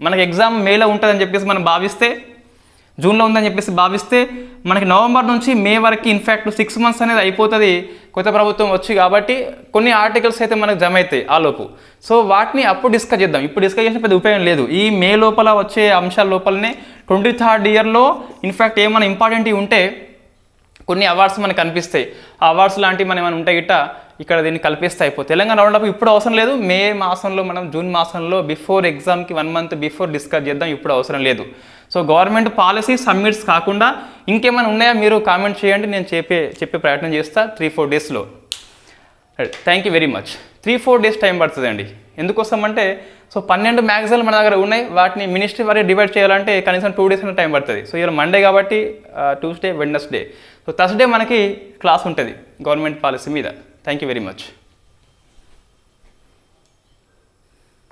A: మనకి ఎగ్జామ్ మేలో ఉంటుందని చెప్పేసి మనం భావిస్తే, జూన్లో ఉందని చెప్పేసి భావిస్తే మనకి నవంబర్ నుంచి మే వరకు ఇన్ఫ్యాక్ట్ 6 months అనేది అయిపోతుంది కొత్త ప్రభుత్వం వచ్చి. కాబట్టి కొన్ని ఆర్టికల్స్ అయితే మనకు జమ అవుతాయి ఆలోపు. సో వాటిని అప్పుడు డిస్కస్ చేద్దాం. ఇప్పుడు డిస్కస్ చేసిన పెద్ద ఉపయోగం లేదు. ఈ మే లోపల వచ్చే అంశాల లోపలనే 23rd ఇయర్లో ఇన్ఫ్యాక్ట్ ఏమైనా ఇంపార్టెంట్ ఉంటే కొన్ని అవార్డ్స్ మనకు కనిపిస్తాయి. ఆ అవార్డ్స్ లాంటివి మనం ఏమైనా ఉంటే గిట్ట ఇక్కడ దీన్ని కల్పిస్తే అయిపోతుంది. తెలంగాణ రౌండప్ ఇప్పుడు అవసరం లేదు. మే మాసంలో మనం జూన్ మాసంలో బిఫోర్ ఎగ్జామ్కి 1 month బిఫోర్ డిస్కస్ చేద్దాం. ఇప్పుడు అవసరం లేదు. సో గవర్నమెంట్ పాలసీ సబ్మిట్స్ కాకుండా ఇంకేమైనా ఉన్నాయా మీరు కామెంట్ చేయండి, నేను చెప్పే ప్రయత్నం చేస్తా 3-4 daysలో. Thank you very much. 3-4 days time పడుతుందండి. ఎందుకోసం అంటే సో 12 మ్యాగజైన్లు మన దగ్గర ఉన్నాయి. వాటిని మినిస్ట్రీ వారి డివైడ్ చేయాలంటే కనీసం 2 days టైం పడుతుంది. సో ఇవాళ మండే కాబట్టి ట్యూస్డే, వెడ్నెస్డే, సో థర్స్డే మనకి క్లాస్ ఉంటుంది గవర్నమెంట్ పాలసీ మీద. Thank you very much.